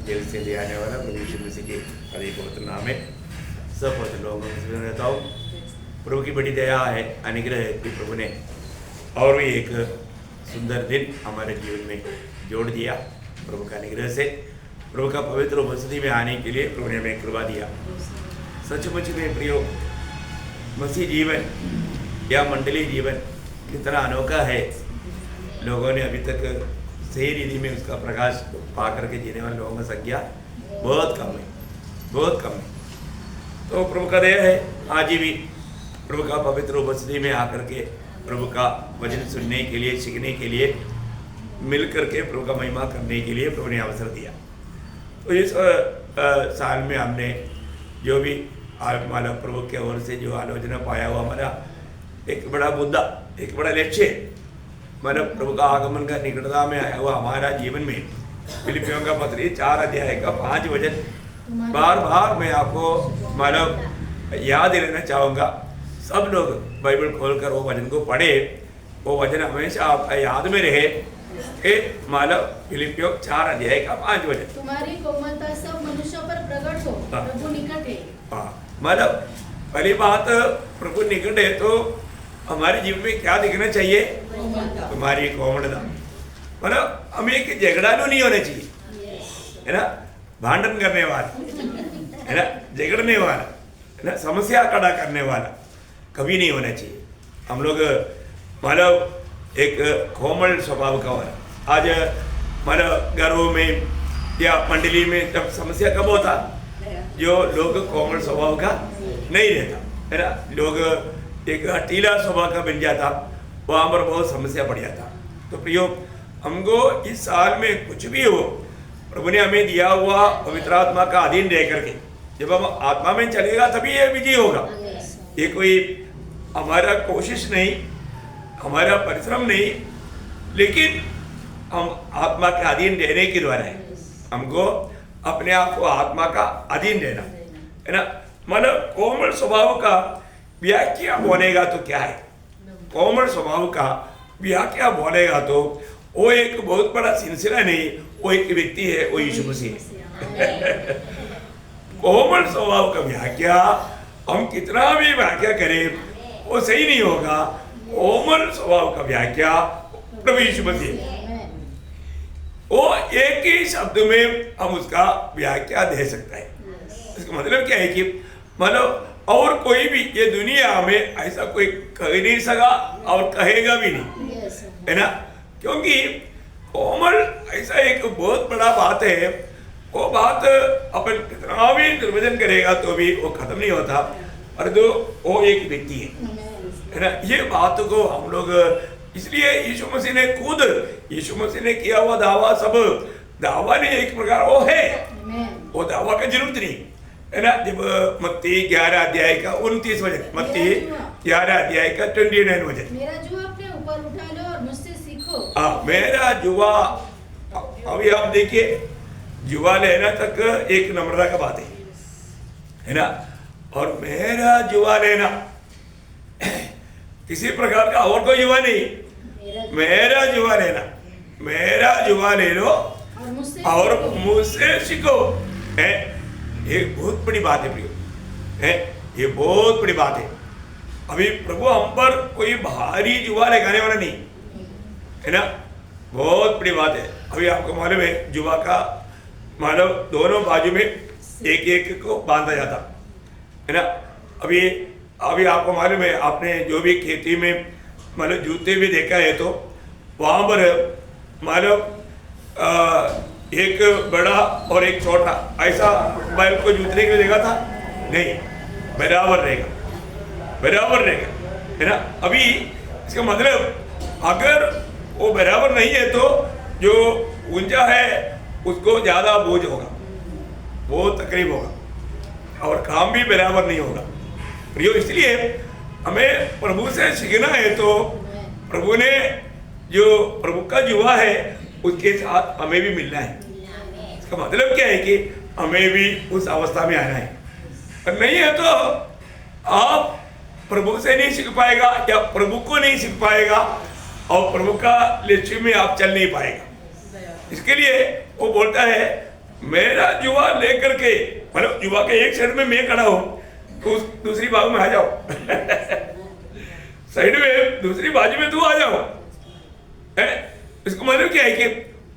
Jail से ले आने वाला प्रभु यीशु मसीह के हरि पवित्र नाम में सब पवित्र लोगों को रहता हूँ। प्रभु की बड़ी दया है, अनुग्रह है कि प्रभु ने और भी एक सुंदर दिन हमारे जीवन में जोड़ दिया। प्रभु का अनुग्रह से प्रभु का पवित्र उपस्थिति में आने के लिए प्रभु ने हमें कृपा दिया। सचमुच में प्रियो, मसीह जीवन या मंडली जीवन कितना अनोखा है। लोगों ने अभी तक सही रीति में उसका प्रकाश पा करके जीने वाले लोगों की संख्या बहुत कम है, बहुत कम है। तो प्रभु का दया है, आज भी प्रभु का पवित्र उपस्थिति में आकर के प्रभु का वचन सुनने के लिए, सीखने के लिए, मिल करके प्रभु का महिमा करने के लिए प्रभु ने अवसर दिया। तो इस साल में हमने जो भी हमारा प्रभु के ओर से जो आलोचना पाया हुआ, हमारा एक बड़ा मुद्दा, एक बड़ा लक्ष्य, हमारा प्रभु का आगमन का निकटता में आया हुआ हमारा जीवन में फिलिपियों का पत्र 4 अध्याय का 5 वचन बार बार मैं आपको मतलब याद दिलाना चाहूँगा। सब लोग बाइबल खोलकर वो वचन को पढ़े, वो वचन हमेशा आपका याद में रहे। मानव फिलिपियों 4 अध्याय का 5 वचन, तुम्हारी कोमलता सब मनुष्यों पर प्रकट हो, प्रभु निकट है। मतलब पहली बात, प्रभु निकट है तो हमारे जीवन में क्या दिखना चाहिए? तुम्हारी कोमलता। मतलब हमें एक झगड़ालू नहीं होना चाहिए, है ना, भांडन करने वाला, है ना, झगड़ने वाला, है ना, समस्या खड़ा करने वाला कभी नहीं होना चाहिए। हम लोग मतलब एक कोमल स्वभाव का होना। आज मतलब घरों में या मंडली में जब समस्या कब होता, जो लोग कोमल स्वभाव का नहीं रहता, है ना, लोग एक हटीला स्वभाव का बन जाता, वहाँ पर बहुत समस्या बढ़ जाता। तो प्रियो, हमको इस साल में कुछ भी हो, प्रभु ने हमें दिया हुआ पवित्र आत्मा का अधीन रह करके जब हम आत्मा में चलेगा तभी ये विजय होगा। ये कोई हमारा कोशिश नहीं, हमारा परिश्रम नहीं, लेकिन हम आत्मा के अधीन रहने के द्वारा है। हमको अपने आप को आत्मा का अधीन रहना, है ना। मतलब कोमल स्वभाव का व्याख्या बोलेगा तो क्या है? कोमल स्वभाव का व्याख्या बोलेगा तो वो एक बहुत बड़ा सिलसिला नहीं, वो एक व्यक्ति है, वो यीशु मसीह है। कोमल स्वभाव का व्याख्या हम कितना भी व्याख्या करें वो सही नहीं होगा। कोमल स्वभाव का व्याख्या प्रभु यीशु मसीह, वो एक ही शब्द में हम उसका व्याख्या दे सकता है। इसका मतलब क्या है कि मतलब और कोई भी ये दुनिया में ऐसा कोई कह नहीं सका और कहेगा भी नहीं, है ना, क्योंकि कोमल ऐसा एक बहुत बड़ा बात है। वो बात अपन कितना भी निर्वचन करेगा तो भी वो खत्म नहीं होता, और जो वो एक व्यक्ति है ना। ये बात को हम लोग इसलिए यीशु मसीह ने खुद, यीशु मसीह ने किया हुआ दावा, सब दावा नहीं एक प्रकार वो है, वो दावा का जरूरत नहीं, है ना। जब मत्ती 11 अध्याय का 29 वचन, मत्ती 11 अध्याय का 29 वचन, मेरा जुआ अपने ऊपर उठा लो और मुझसे सीखो। मेरा जुआ, अभी आप देखिए, जुआ लेना तक एक नम्रता का बात है ना, और मेरा जुआ लेना किसी प्रकार का और कोई जुआ नहीं, मेरा जुआ लेना, मेरा जुआ ले लो और मुझसे सीखो। ये बहुत बड़ी बात है प्रियो, है, ये बहुत बड़ी बात है। अभी प्रभु हम पर कोई भारी जुआ लगाने वाला नहीं, है ना, बहुत बड़ी बात है। अभी आपको मालूम है, जुआ का मानव दोनों बाजू में एक एक को बांधा जाता, है ना। अभी आपको मालूम है, आपने जो भी खेती में मतलब जूते भी देखा है तो वहाँ पर मानव एक बड़ा और एक छोटा ऐसा बैल को जूतने के लिए देखा था नहीं, बराबर रहेगा, बराबर रहेगा, है ना। अभी इसका मतलब अगर वो बराबर नहीं है तो जो ऊंचा है उसको ज़्यादा बोझ होगा, वो तकलीफ होगा और काम भी बराबर नहीं होगा। प्रियो, इसलिए हमें प्रभु से सीखना है तो प्रभु ने जो प्रभु का जुआ है उसके साथ हमें भी मिलना है। इसका मतलब क्या है कि हमें भी उस अवस्था में आना है, और नहीं है तो आप प्रभु से नहीं सीख पाएगा या प्रभु को नहीं सीख पाएगा और प्रभु का लक्ष्य में आप चल नहीं पाएगा। इसके लिए वो बोलता है मेरा युवा लेकर के, मतलब युवा के एक साइड में मैं खड़ा हूं तो दूसरी बाजू में आ जाओ साइड में दूसरी बाजू में तू आ जाओ। इसको मतलब क्या है कि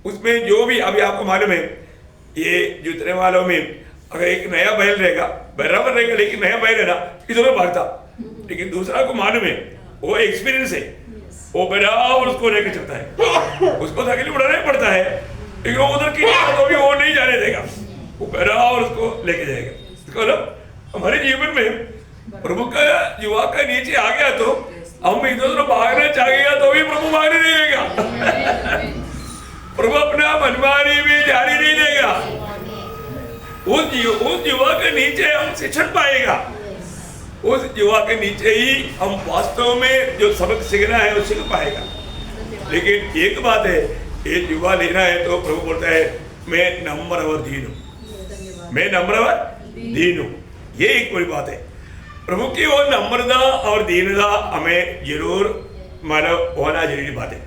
उसमें जो भी, अभी आपको मालूम है ये जुतने वालों में अगर एक नया बैल रहेगा बराबर रहेगा, लेकिन नया बैल है ना इधर भागता, लेकिन दूसरा को मालूम है, वो एक्सपीरियंस है, वो बराबर उसको लेकर चलता है, उसको थकेली उड़ाना ही पड़ता है, लेकिन वो उधर की तो भी वो नहीं जाने देगा, वो बराबर उसको लेके जाएगा। इसको मतलब हमारे जीवन में प्रभु का युवा का नीचे आ गया तो हम इधर उधर भागना चाहेगा तो भी प्रभु भागने नहीं देगा प्रभु अपना मनमानी भी जारी नहीं देगा। उस युवा के नीचे हम शिक्षण पाएगा, उस युवा के नीचे ही हम वास्तव में जो सबक सीखना है वो सीख पाएगा। लेकिन एक बात है, ये युवा लेना है तो प्रभु बोलता है मैं नम्र और दीन हूँ, मैं नम्र और दीन हूँ। ये एक बड़ी बात है, प्रभु की वो नम्रता और दीनता हमें जरूर मानव होना जरूरी बात है।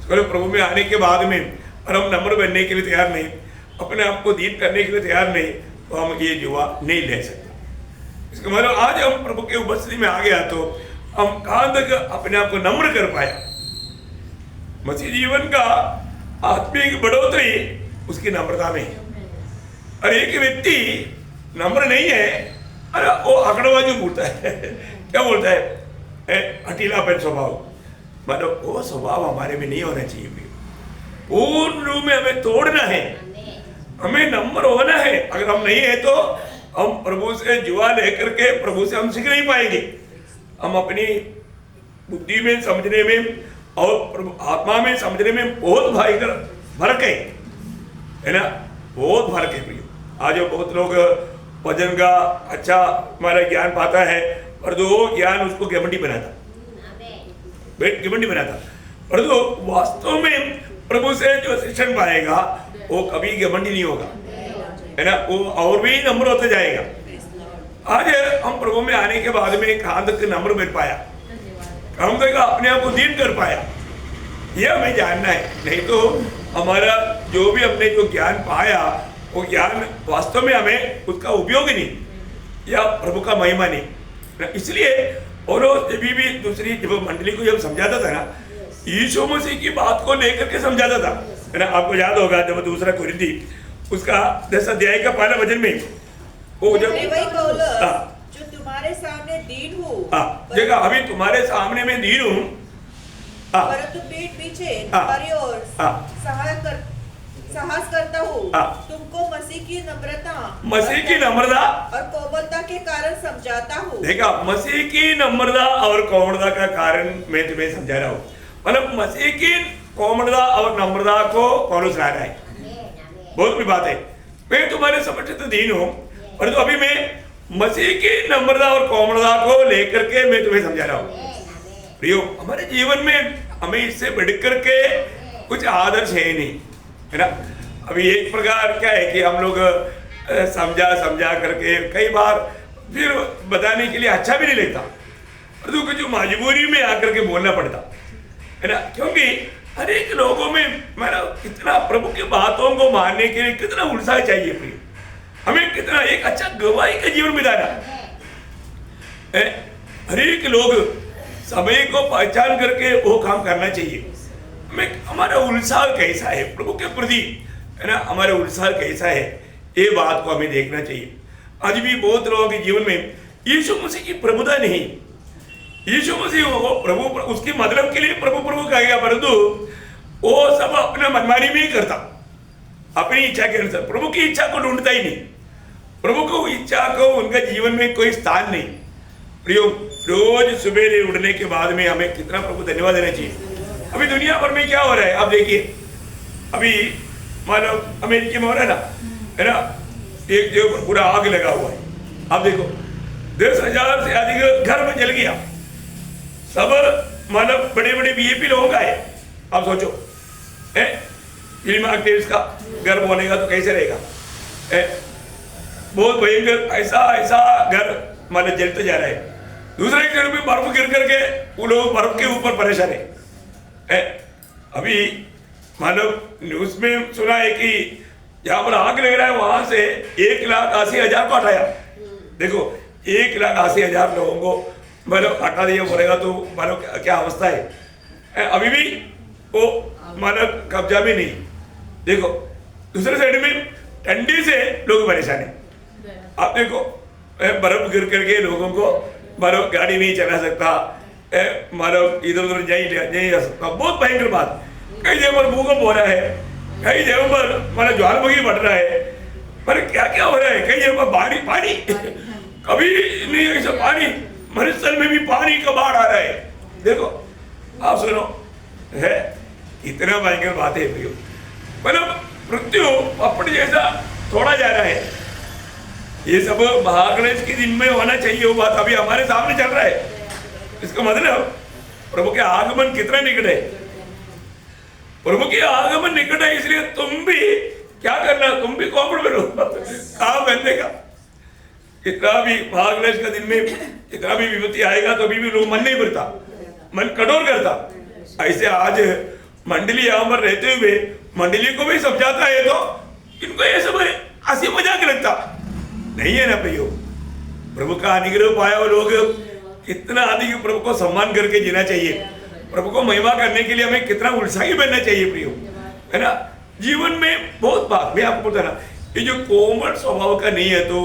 प्रभु में आने के बाद में और हम नम्र बनने के लिए तैयार नहीं, अपने आप को दीन करने के लिए तैयार नहीं, तो हम ये युवा नहीं ले सकते। इसका मतलब आज हम प्रभु के उपस्थिति में आ गया तो हम कहाँ तक अपने आप को नम्र कर पाया। मसीह जीवन का आत्मिक बढ़ोतरी उसकी नम्रता में है। और एक व्यक्ति नम्र नहीं है, अरे वो आंकड़ेबाजी बोलता है क्या बोलता है, हठीलापन स्वभाव, मतलब वो स्वभाव हमारे में नहीं होना चाहिए। पूर्ण रूप में हमें तोड़ना है, हमें नम्र होना है। अगर हम नहीं है तो हम प्रभु से जुआ लेकर के प्रभु से हम सीख नहीं पाएंगे। हम अपनी बुद्धि में समझने में और आत्मा में समझने में बहुत फर्क है ना, बहुत फर्क है प्रिय। आज बहुत लोग वजन का अच्छा हमारा ज्ञान पाता है और जो ज्ञान उसको घमंडी बनाता, घमंडी बनाता, और जो वास्तव में प्रभु से जो शिक्षण पाएगा वो कभी घमंडी नहीं होगा, है ना, वो और भी नम्र होते जाएगा। आज हम प्रभु में आने के बाद में कहाँ तक नम्र मिल पाया, कहाँ तक अपने आप को दीन कर पाया, ये हमें जानना है। नहीं तो हमारा जो भी हमने जो ज्ञान पाया वो ज्ञान वास्तव में हमें उसका उपयोग नहीं या प्रभु का महिमा नहीं। इसलिए और जब भी दूसरी जब मंडली को जब समझाता था ना, यीशु मसीह की बात को लेकर के समझाता था, है ना। आपको याद होगा जब दूसरा कुरिन्थी उसका 10 अध्याय का पहला वचन में वो जब जो तुम्हारे सामने दीन हूँ, देखा अभी तुम्हारे सामने में दीन हूँ, परंतु पीठ पीछे तुम्हारी ओर साहस करता हूँ, तुमको मसीह की नम्रता और कोमलता के कारण समझाता हूँ। देखा, मसीह की नम्रता और कोमलता का कारण मैं तुम्हें समझा रहा हूँ। मतलब मसीह की कोमलता और नम्रता को पौलुस ला रहा है, बहुत बड़ी बात है। मैं तुम्हारे समक्ष तो दीन हूँ, परंतु अभी मैं मसीह की नम्रता और कोमलता को लेकर के मैं तुम्हें समझा रहा हूँ। प्रियो, हमारे जीवन में हमें इससे बढ़कर के कुछ आदर्श है नहीं, है ना। अभी एक प्रकार क्या है कि हम लोग समझा करके कई बार फिर बताने के लिए अच्छा भी नहीं लगता, परंतु कुछ मजबूरी में आकर के बोलना पड़ता है ना, क्योंकि हर एक लोगों में मतलब कितना प्रभु की बातों को मानने के लिए कितना उत्साह चाहिए प्रिय, हमें कितना एक अच्छा गवाही का जीवन बिताना है। हर एक लोग समय को पहचान करके वो काम करना चाहिए। हमें हमारा उत्साह कैसा है प्रभु के प्रति, है ना, हमारा उत्साह कैसा है, ये बात को हमें देखना चाहिए। आज भी बहुत लोगों के जीवन में यीशु मसीह की प्रभुता नहीं, यीशु मसीह वो प्रभु उसके मतलब के लिए प्रभु प्रभु कहेगा, परंतु वो सब अपना मनमानी में ही करता, अपनी इच्छा के अनुसार प्रभु की इच्छा को ढूंढता ही नहीं, प्रभु को इच्छा को उनका जीवन में कोई स्थान नहीं। प्रियो, रोज सुबह उठने के बाद में हमें कितना प्रभु धन्यवाद देना चाहिए। अभी दुनिया भर में क्या हो रहा है आप देखिए, अभी मानो अमेरिका में हो रहा है ना, है ना, एक जगह पूरा आग लगा हुआ है। आप देखो 10,000 से अधिक घर में जल गया, सब मतलब बड़े बड़े वीआईपी लोगों का है। आप सोचो फिल्म एक्टर्स का घर बनेगा तो कैसे रहेगा, बहुत भयंकर ऐसा घर मतलब जलते जा रहा है। दूसरे घर में बर्फ गिर करके वो लोग बर्फ के ऊपर परेशान है। अभी मानो न्यूज में सुना है कि जहां पर आग लग रहा है वहां से 1,80,000 को हटाया। देखो 1,80,000 लोगों को मतलब हटा दिया पड़ेगा तो मतलब क्या अवस्था है। अभी भी वो मतलब कब्जा में नहीं। देखो दूसरे साइड में ठंडी से लोग परेशान है। आप देखो बर्फ गिर करके लोगों को मतलब गाड़ी नहीं चला सकता, मतलब इधर उधर नहीं जा सकता। बहुत भयंकर बात। कई जगह पर भूकंप हो रहा है, कई जगह पर मतलब ज्वालामुखी बढ़ रहा है, पर क्या क्या हो रहा है। कई जगह पर पानी कभी नहीं ऐसा पानी, मरुस्थल में भी पानी का बाढ़ आ रहा है। देखो आप सुनो है इतना भयंकर बात है। मतलब मृत्यु अपने जैसा थोड़ा जा रहा है। ये सब महागणेश के दिन में होना चाहिए वो बात अभी हमारे सामने चल रहा है। इसका मतलब प्रभु के आगमन कितना निकट है। प्रभु के आगमन निकट है, इसलिए तुम भी क्या करना, तुम भी कॉपड़ बनो कहा पहनने का। कितना भी महागणेश का दिन में कितना भी विपत्ति आएगा तो अभी भी लोग मन नहीं भरता, मन कठोर करता। ऐसे आज मंडली यहाँ पर रहते हुए मंडली को भी समझाता है तो इनको ये सब हंसी मजाक लगता नहीं है ना प्रियो। प्रभु का अनुग्रह पाया हुआ लोग कितना अधिक प्रभु को सम्मान करके जीना चाहिए। प्रभु को महिमा करने के लिए हमें कितना उत्साही बनना चाहिए प्रियो, है ना। जीवन में बहुत बात मैं आपको बता रहा, ये जो कोमल स्वभाव का नहीं है तो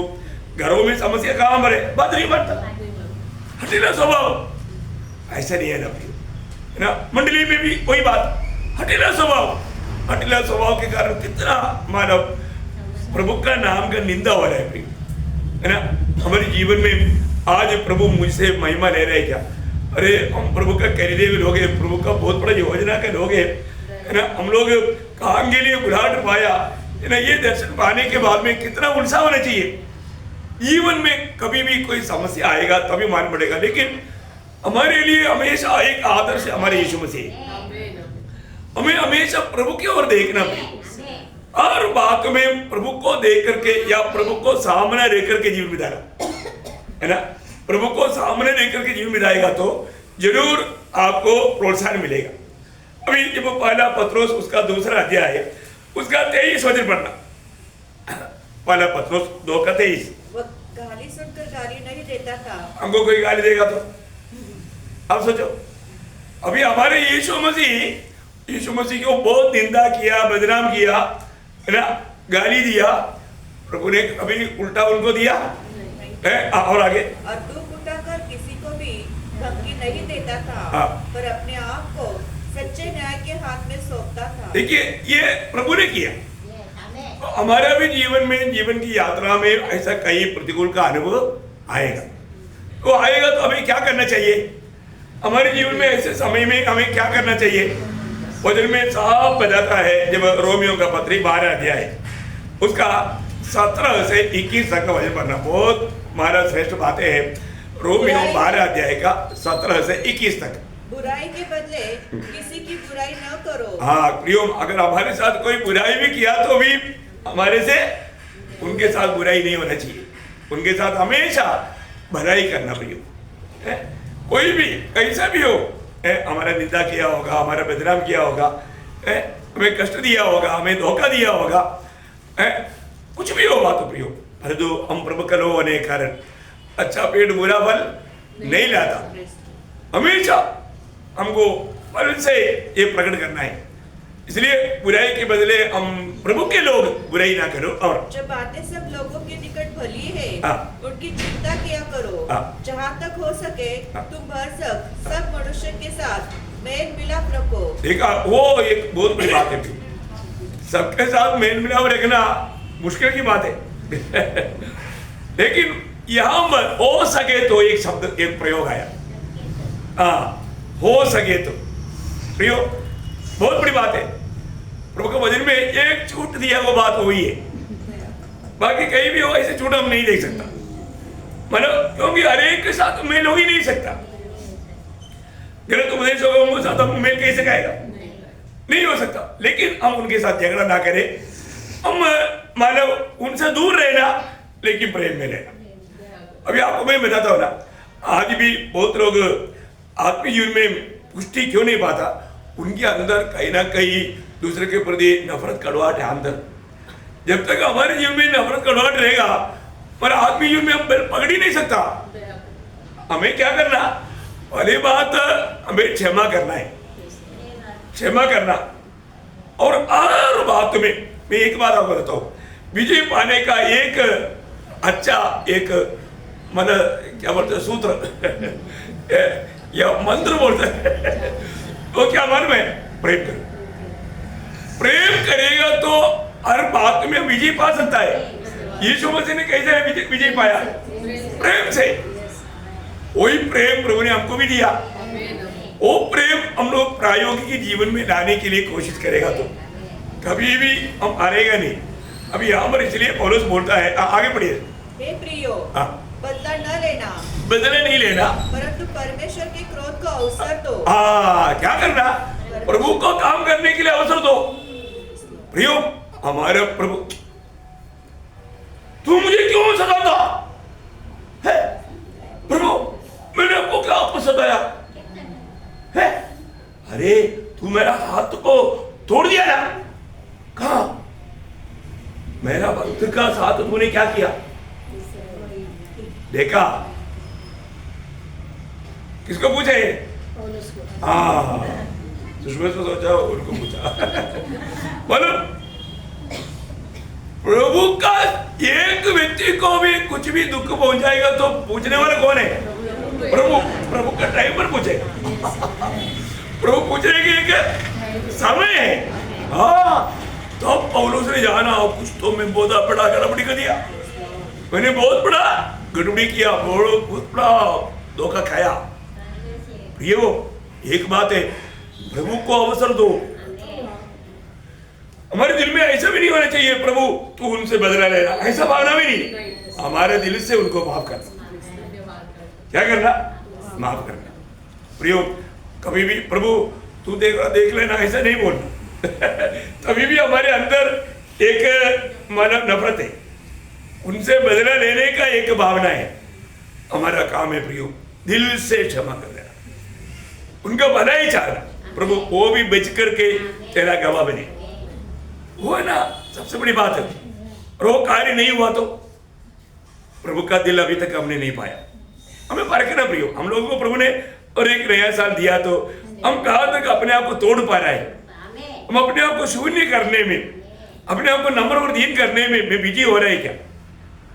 घरों में समस्या कहाँ मरे, बात नहीं बनता। हठीला स्वभाव ऐसा नहीं है ना प्रियो, है ना। मंडली में भी वही बात, हठीला स्वभाव के कारण कितना मानव प्रभु का नाम का निंदा हो रहा है प्रियो, है ना। हमारे जीवन में आज प्रभु मुझसे महिमा ले रहे क्या, अरे हम प्रभु का खरीदे हुए लोग हैं, प्रभु का बहुत बड़ा योजना के लोग हैं, है ना। हम लोग काम के लिए बुलाहट पाया, है ना। ये दर्शन पाने के बाद में कितना उत्साह होना चाहिए। जीवन में कभी भी कोई समस्या आएगा तभी मान पड़ेगा, लेकिन हमारे लिए हमेशा एक आदर्श हमारे यीशु मसीह। हमें हमेशा प्रभु की ओर देखना पड़ेगा। हर बात में प्रभु को देख करके या प्रभु को सामने रह करके जीवन बिताना, है ना। प्रभु को सामने रह करके जीवन बिताएगा तो जरूर आपको प्रोत्साहन मिलेगा। अभी जब पहला पत्रोस उसका दूसरा अध्याय है उसका 23 वचन पढ़ना। पहला पत्रोस 2:23। वह गाली सुनकर गाली नहीं देता था। हमको कोई गाली देगा तो आप सोचो, अभी हमारे यीशु मसीह को बहुत निंदा किया, बदनाम किया, है ना, गाली दिया। प्रभु ने अभी उल्टा उनको दिया है। और आगे, और दुख उठाकर किसी को भी धमकी नहीं देता था, पर अपने आप को सच्चे न्याय के हाथ में सौंपता था। देखिए ये प्रभु ने किया। तो हमारा भी जीवन में, जीवन की यात्रा में ऐसा कई प्रतिकूल का अनुभव आएगा। तो आएगा तो हमें क्या करना चाहिए। हमारे जीवन में ऐसे समय में हमें क्या करना चाहिए। वचन में साफ बताता है, जब रोमियो का पत्री 12 अध्याय उसका 17 से 21 तक का वचन पढ़ना बहुत हमारा श्रेष्ठ बातें हैं। रोमियो 12 अध्याय का 17 से 21 तक। बुराई के बदले किसी की बुराई न करो। हाँ प्रियो, अगर हमारे साथ कोई बुराई भी किया तो भी हमारे से उनके साथ बुराई नहीं होना चाहिए। उनके साथ हमेशा भलाई करना प्रियो। कोई भी कैसा भी हो, हमारा निंदा किया होगा, हमारा बदनाम किया होगा, हमें कष्ट दिया होगा, हमें धोखा दिया होगा, कुछ भी होगा तो प्रियो, परंतु हम प्रभु का लोग होने के कारण अच्छा पेड़ बुरा फल नहीं लाता। हमेशा हमको फल से ये प्रकट करना है। इसलिए बुराई के बदले हम प्रभु के लोग बुराई ना करो। और जो बातें सब लोगों के निकट भली है उनकी चिंता किया करो। जहाँ तक हो सके तुम भरसक सब मनुष्य के साथ मेल मिलाप रखो। देखा, वो एक बहुत बड़ी बात है। सबके साथ मेल मिलाप रखना मुश्किल की बात है लेकिन यहाँ पर हो सके तो एक शब्द, एक प्रयोग आया, हो सके तो प्रियो, बहुत बड़ी बात है। प्रभु के वचन में एक छूट दिया वो बात हुई है, बाकी कहीं भी हो ऐसे छूट हम नहीं देख सकता। मतलब क्योंकि हर एक के साथ मेल हो ही नहीं सकता। गलत उपदेश होगा उनके साथ हम मेल कैसे खाएगा, नहीं हो सकता। लेकिन हम उनके साथ झगड़ा ना करें, हम मानव उनसे दूर रहना लेकिन प्रेम में रहना। अभी आपको मैं बताता हूँ ना, आज भी बहुत लोग आत्मीय जीवन में पुष्टि क्यों नहीं पाता, उनके अंदर कहीं ना कहीं दूसरे के प्रति नफरत कड़वाहट है अंदर। जब तक हमारे जीवन में नफरत कड़वाहट रहेगा, पर आत्मीय जीवन में हम पकड़ ही नहीं सकता। हमें क्या करना, पहली बात हमें क्षमा करना है, क्षमा करना। और हर बात में मैं एक बात आपको बताता हूँ, विजय पाने का एक अच्छा एक मतलब क्या बोलते हैं सूत्र या मंत्र बोलते हैं, तो क्या मालूम है, प्रेम करो। प्रेम करेगा तो हर बात में विजय पा सकता है। यीशु मसीह ने कैसे विजय पाया? प्रेम से। वही प्रेम प्रभु ने हमको भी दिया। वो प्रेम हम लोग प्रायोगिक जीवन में लाने के लिए कोशिश करेगा तो कभी भी हम हारेगा नहीं। अभी यहाँ पर इसलिए पौलुस बोलता है, आगे पढ़िए। हे प्रियो, बदला न लेना, बदला नहीं लेना, परंतु परमेश्वर के क्रोध को अवसर दो। क्या करना? प्रभु को काम करने के लिए अवसर दो। प्रियो, हमारे प्रभु, तू मुझे क्यों सताता है? प्रभु, मैंने आपको क्या सताया है? अरे तू मेरा हाथ को तोड़ दिया ना। कहा? मेरा भक्त का साथ तूने क्या किया? देखा? किसको पूछे? सुषमा से सोचा, उनको पूछा। बोलो, प्रभु का एक व्यक्ति को भी कुछ भी दुख पहुंचाएगा तो पूछने वाला कौन है? प्रभु। प्रभु का टाइम पर पूछेगा। प्रभु पूछने की एक समय है। तो पौलुस ने जाना, कुछ तो मैं बहुत बड़ा गड़बड़ी कर दिया, मैंने बहुत बड़ा गड़बड़ी किया, बहुत बड़ा धोखा खाया। प्रियो, एक बात है, प्रभु को अवसर दो। हमारे दिल में ऐसा भी नहीं होना चाहिए, प्रभु तू उनसे बदला लेना, ऐसा भावना भी नहीं। हमारे दिल से उनको माफ करना। क्या करना? माफ करना। प्रियो, कभी भी प्रभु तू देख लेना ऐसा नहीं बोलना। तभी भी हमारे अंदर एक मानव नफरत है, उनसे बदला लेने का एक भावना है। हमारा काम है प्रियो, दिल से क्षमा कर देना, उनका भला ही चाहना। प्रभु वो भी बच करके तेरा गवाह बने, वो है ना सबसे बड़ी बात है। और वो कार्य नहीं हुआ तो प्रभु का दिल अभी तक हमने नहीं पाया। हमें परखना प्रियो, हम लोगों को प्रभु ने और एक नया साल दिया तो हम कहां तक अपने आप को तोड़ पा रहे हैं? हम अपने आप को शून्य करने में, अपने आप को नंबर और दीन करने में बिजी हो रहे हैं क्या?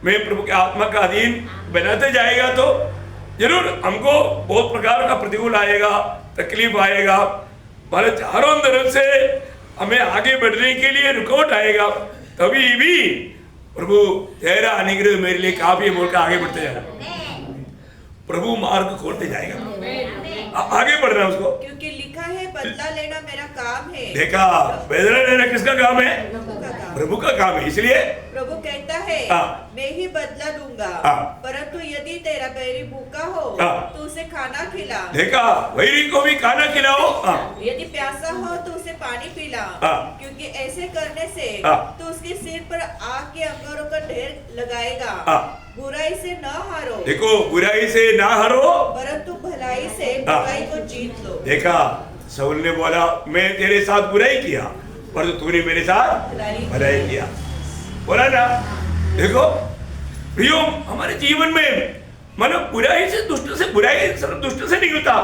मैं प्रभु के आत्मा का अधीन बनाते जाएगा तो जरूर हमको बहुत प्रकार का प्रतिकूल आएगा, तकलीफ आएगा, हमारे चारों तरफ से हमें आगे बढ़ने के लिए रुकावट आएगा। तभी भी प्रभु तेरा अनुग्रह मेरे लिए काफी बोलकर आगे बढ़ते जाना। प्रभु मार्ग खोलते जाएगा, आगे बढ़ना उसको, क्योंकि लिखा है बदला लेना मेरा काम है। देखा? बदला लेना किसका काम है? प्रभु का काम है। इसलिए प्रभु कहता है मैं ही बदला दूंगा, परंतु यदि तेरा बैरी भूखा हो तो उसे खाना खिला। देखा? वैरी को भी खाना खिलाओ। यदि प्यासा हो तो उसे पानी पिला, क्योंकि ऐसे करने से तो उसके सिर पर आग के अंगारों का ढेर लगाएगा। बुराई से न हारो। देखो, बुराई से ना हारो, परंतु भलाई से बुराई को जीत लो। देखा? शाऊल ने बोला मैं तेरे साथ बुराई किया, पर तूने मेरे साथ भलाई किया। बोला ना? देखो प्रियो, हमारे जीवन में मानो बुराई से दुष्ट से निकलता,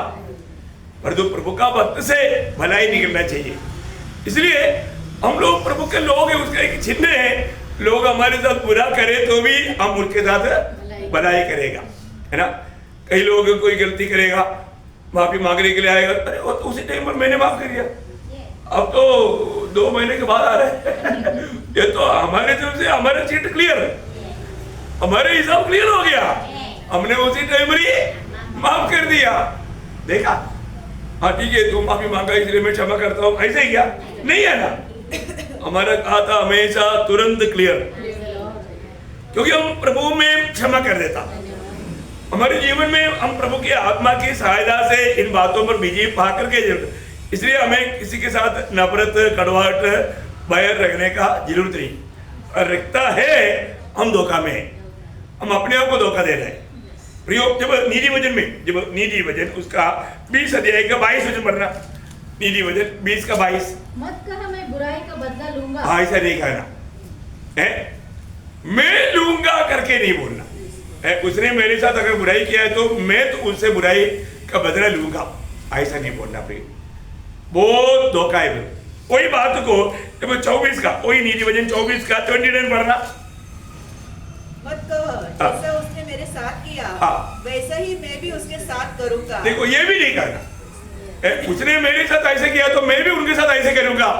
पर तो प्रभु का भक्त से भलाई निकलना चाहिए। इसलिए हम लोग प्रभु के लोग हैं, उसका एक चिन्ह है। लोग हमारे साथ बुरा करे तो भी हम उनके साथ भलाई करेगा, है ना? कई लोग कोई गलती करेगा, माफी मांगने के लिए आएगा, अरे वो तो उसी टाइम पर मैंने माफ कर दिया, अब तो 2 महीने के बाद आ रहे हैं। ये तो हमारे तरफ से हमारा चीट क्लियर, हमारे हिसाब क्लियर हो गया, हमने उसी टाइम पर ही माफ कर दिया। देखा? हाँ ठीक है, तुम माफी मांगा इसलिए मैं क्षमा करता हूँ, ऐसे ही क्या? नहीं है ना? हमारा कहा था हमेशा तुरंत क्लियर, क्योंकि हम प्रभु में क्षमा कर देता। हमारे जीवन में हम प्रभु की आत्मा की सहायता से इन बातों पर विजय पा करके, इसलिए हमें किसी के साथ नफरत, कड़वाहट, बैर रखने का जरूरत नहीं। और रखता है हम धोखा में है, हम अपने आप को धोखा दे रहे हैं। प्रयोग जब नीति वचन में, जब नीति वचन उसका 20 अध्याय का 22 वचन पढ़ना, नीति वचन 20 का 22। मत कहा मैं बुराई का बदला लूंगा। हाँ, ऐसा नहीं कहना। है, मैं लूंगा करके नहीं बोलना है। उसने मेरे साथ अगर बुराई किया है तो मैं तो उससे बुराई का बदला लूंगा, ऐसा नहीं बोलना प्रिय। बहुत धोखा है। वही बात को 24 का, वही नीति वचन 24 का 29 पढ़ना। मत कहो जैसा उसने मेरे साथ किया वैसा ही मैं भी उसके साथ करूंगा। देखो ये भी नहीं करना, उसने मेरे साथ ऐसे किया तो मैं भी उनके साथ ऐसे करूंगा।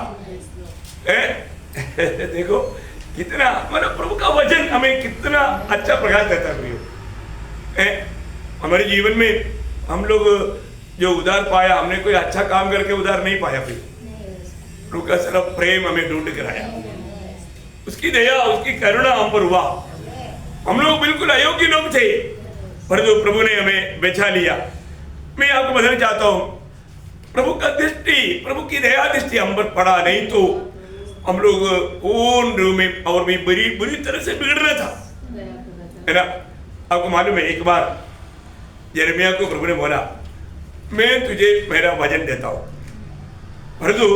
देखो कितना मतलब प्रभु का वचन हमें कितना अच्छा प्रकाश देता है। हमारे जीवन में हम लोग जो उधार पाया, हमने कोई अच्छा काम करके उधार नहीं पाया। फिर प्रभु का सिर्फ प्रेम हमें ढूंढ कर आया, उसकी दया उसकी करुणा हम पर हुआ। हम लोग बिल्कुल अयोग्य लोग थे, परंतु प्रभु ने हमें बचा लिया। मैं आपको बताना चाहता हूं, प्रभु का दृष्टि, प्रभु की दया दृष्टि हम पर पड़ा, नहीं तो हम लोग पूर्ण रूप में और भी बुरी तरह से बिगड़ना था, है ना। आपको मालूम है एक बार यिर्मयाह को प्रभु ने बोला, मैं तुझे मेरा वचन देता हूं, परंतु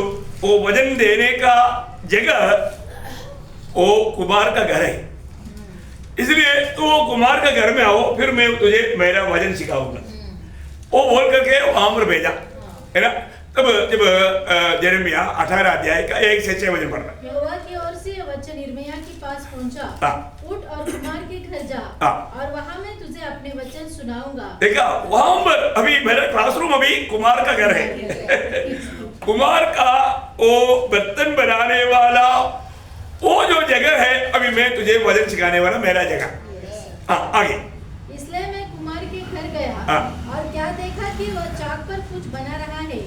वो वचन देने का जगह वो कुमार का घर है, इसलिए तो वो कुमार का घर में आओ, फिर मैं तुझे मेरा वचन सिखाऊंगा। वो बोल करके वहां पर भेजा, है ना। तब जब यिर्मयाह 18 अध्याय का 1 से 6 वचन पढ़ना। यहोवा की ओर से वचन यिर्मयाह के पास पहुंचा, उठ और कुमार के घर जा, और वहां मैं तुझे अपने वचन सुनाऊंगा। देखा, वहां पर अभी मेरा क्लासरूम अभी कुमार का घर है। कुमार का वो बर्तन बनाने वाला वो जो जगह है, अभी मैं तुझे वचन सिखाने वाला मेरा जगह। आगे। इसलिए मैं कुमार के घर गया और क्या देखा कि वह चाक पर कुछ बना रहा है।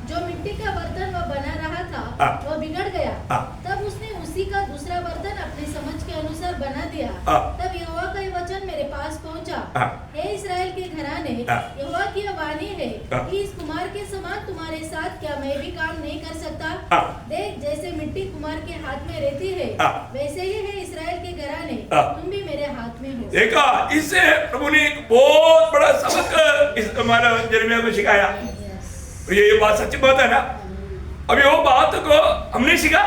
जो मिट्टी का बर्तन वह बना रहा था वह बिगड़ गया। तब उसने उसी का दूसरा बर्तन अपनी समझ के अनुसार बना दिया। तब यहोवा का वचन मेरे पास पहुंचा, हे इस्राएल के घराने, यहोवा की वाणी है कि इस कुमार के समान तुम्हारे साथ क्या मैं भी काम नहीं कर सकता? देख, जैसे मिट्टी कुमार के हाथ में रहती है, वैसे ही है इस्राएल के घराने, तुम भी मेरे हाथ में हो। देखा, इससे प्रभु ने एक बहुत बड़ा सबक इस हमारा यिर्मयाह को सिखाया। ये बात सच्ची बात है ना। अभी वो बात को हमने सीखा,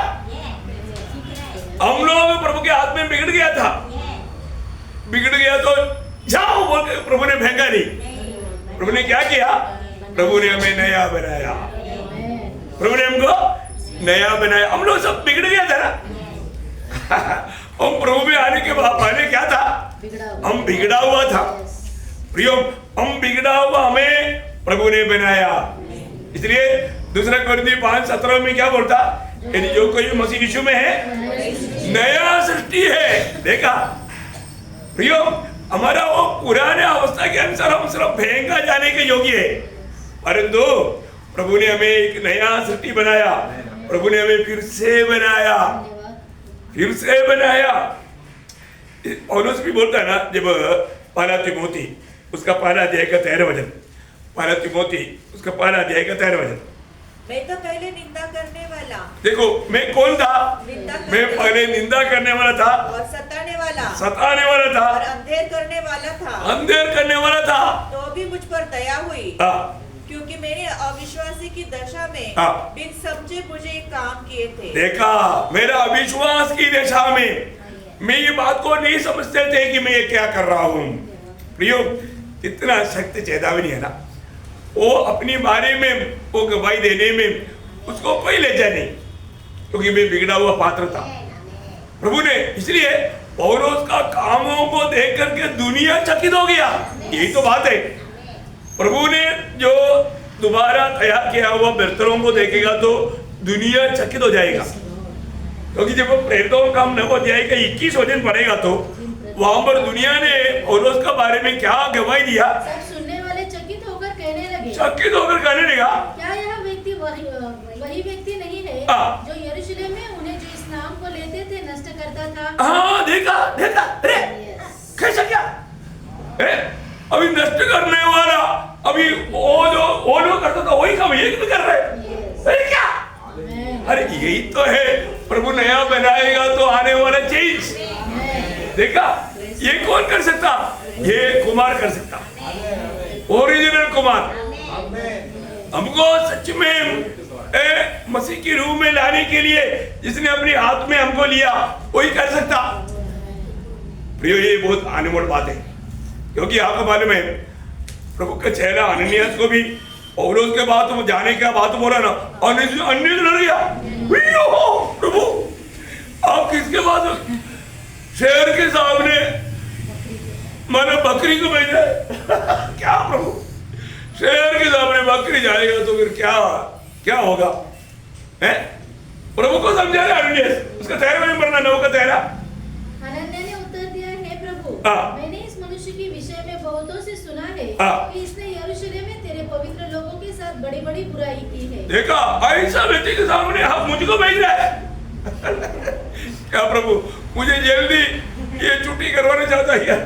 हम लोग प्रभु के हाथ में बिगड़ गया था, बिगड़ गया तो जाओ बोल के प्रभु ने फेंका नहीं। प्रभु ने क्या किया? प्रभु ने हमें नया बनाया, प्रभु ने हमको नया बनाया। हम लोग सब बिगड़ गया था ना। हम प्रभु में आने के बाद पहले क्या था? हम बिगड़ा हुआ था। प्रियो, हम बिगड़ा हुआ हमें प्रभु ने बनाया। इसलिए दूसरा कोरिन्थियों 5:17 में क्या बोलता? यदि जो कोई मसीह यीशु में है, नया सृष्टि है। देखा प्रियो, हमारा वो पुराने अवस्था के अनुसार हम सिर्फ फेंका जाने के योग्य है, परंतु प्रभु ने हमें एक नया सृष्टि बनाया। प्रभु ने हमें फिर से बनाया, फिर से बनाया। पौलुस भी बोलता है ना, जब पहला तिमोथी उसका पहला अध्याय का 13 वचन, पहला तिमोथी उसका पहला अध्याय का 13 वचन। मैं तो पहले निंदा करने वाला। देखो, मैं कौन था? मैं पहले निंदा करने वाला था और सताने वाला था और अंधेर करने वाला था, तो भी मुझ पर दया हुई, क्योंकि मैंने अविश्वासी की दशा में बिन समझे मुझे काम किए थे। देखा, मेरा अविश्वास की दशा में मैं ये बात को नहीं समझते थे कि मैं ये क्या कर रहा हूँ। प्रियो, इतना सख्त चेतावनी है ना। वो अपनी बारे में वो गवाही देने में उसको कोई लज्जा नहीं, क्योंकि मैं बिगड़ा हुआ पात्र था। प्रभु ने इसलिए पौलुस का कामों को देख करके दुनिया चकित हो गया। यही तो बात है। प्रभु ने जो दोबारा तैयार किया हुआ बर्तनों को देखेगा तो दुनिया चकित हो जाएगा, क्योंकि जब प्रेरितों का 9 अध्याय का 21 वचन पढ़ेगा तो वहां पर दुनिया ने पौलुस के बारे में क्या गवाही दिया? सुनने वाले चकित होकर कहने लगे, क्या यह व्यक्ति वही व्यक्ति नहीं है जो यरूशलेम में उन्हें जो इस नाम को लेते थे नष्ट करता था? हाँ, देखा, अरे कैसा क्या? अभी नष्ट करने वाला, अभी वो जो करता था वही काम ये कर रहे हैं। अरे क्या? अरे यही तो है, प्रभु नया बनाएगा तो आने वाला चेंज। देखा, ये कौन कर सकता? ये कुमार कर सकता, ओरिजिनल कुमार। हमको सच में मसीह की रूह में लाने के लिए जिसने अपने हाथ में हमको लिया वही कर सकता। प्रियो, ये बहुत अनमोल बात है, क्योंकि आपको मालूम है प्रभु का चेहरा अननियास को भी पौलुस के बाद वो जाने के बाद बोला ना, अन्य लड़ गया। प्रभु आप किसके बाद शेर के सामने मानो बकरी को भेजा क्या प्रभु, शेर के सामने बकरी जाएगा तो फिर क्या होगा? हैं? प्रभु को समझा रहे अननियास, उसका चेहरा नहीं मरना, नौ का चेहरा। हनन्याह ने उत्तर दिया, हे प्रभु, मैंने इस मनुष्य के विषय में बहुतों से सुना है कि इसने यरूशलेम में तेरे पवित्र लोगों के साथ बड़ी-बड़ी बुराई की है। देखा, ऐसा व्यक्ति के सामने आप मुझको भेज रहे हैं क्या प्रभु? मुझे जल्दी ये छुट्टी करवाना चाहता है,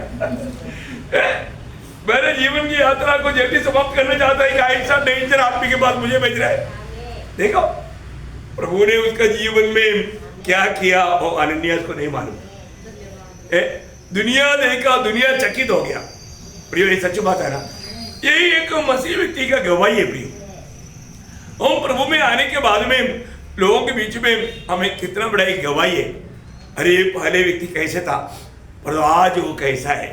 मेरे जीवन की यात्रा को जल्दी समाप्त करना चाहता है कि ऐसा डेंजर आदमी के पास मुझे भेज रहा है। देखो प्रभु ने उसका जीवन में क्या किया वो अननियास को नहीं मालूम। दुनिया देखा, दुनिया चकित हो गया। प्रियो, ये सच बात है ना, यही एक मसीह व्यक्ति का गवाही है। प्रियो, हम प्रभु में आने के बाद में लोगों के बीच में हमें कितना बड़ा एक गवाही है। अरे पहले व्यक्ति कैसे था पर आज वो कैसा है।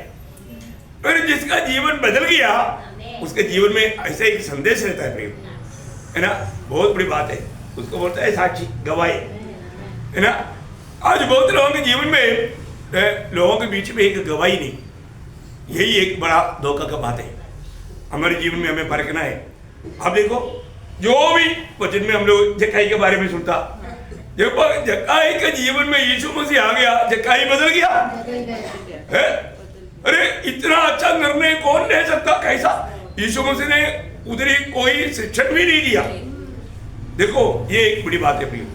फिर जिसका जीवन बदल गया उसके जीवन में ऐसा एक संदेश रहता है प्रियो, है ना, बहुत बड़ी बात है। उसको बोलता है साक्षी, गवाही, है ना। आज बहुत लोगों के जीवन में लोगों के बीच में एक गवाही नहीं, यही एक बड़ा धोखा का बात है। हमारे जीवन में हमें परखना है। अब देखो, जो भी वचन में हम लोग जक्काई के बारे में सुनता, जब जक्काई के जीवन में यीशु मसीह आ गया, जक्काई बदल गया है। अरे इतना अच्छा निर्णय कौन ले सकता? कैसा यीशु मसीह ने उधर कोई शिक्षण भी नहीं दिया। देखो, ये एक बड़ी बात है प्रियो।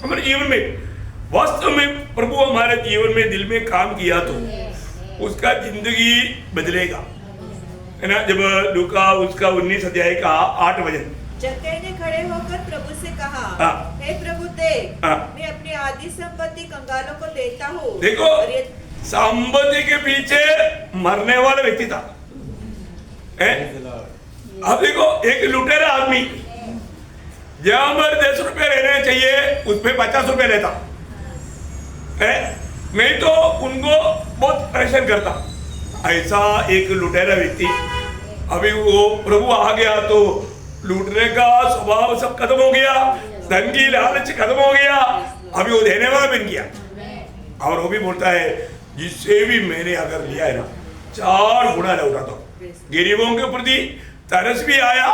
हमारे जीवन में वास्तव में प्रभु हमारे जीवन में दिल में काम किया तो उसका जिंदगी बदलेगा, है ना। जब लूका उसका 19 अध्याय का 8 वचन, जक्कई ने खड़े होकर प्रभु से कहा, हे प्रभु देख, मैं अपनी आधी संपत्ति कंगालों को देता हूँ। देखो, संपत्ति के पीछे मरने वाला व्यक्ति था। अब देखो, एक लुटेरा आदमी जहां पर 10 रुपए लेने चाहिए उस पे 50 रुपए लेता है, नहीं तो उनको बहुत परेशान करता। ऐसा एक लुटेरा व्यक्ति, अभी वो प्रभु आ गया तो लूटने का स्वभाव सब खत्म हो गया, धन की लालच खत्म हो गया, अभी वो देने वाला बन गया। और वो भी बोलता है, जिससे भी मैंने अगर लिया है ना 4 गुना लौटा दो। गरीबों के प्रति तरस भी आया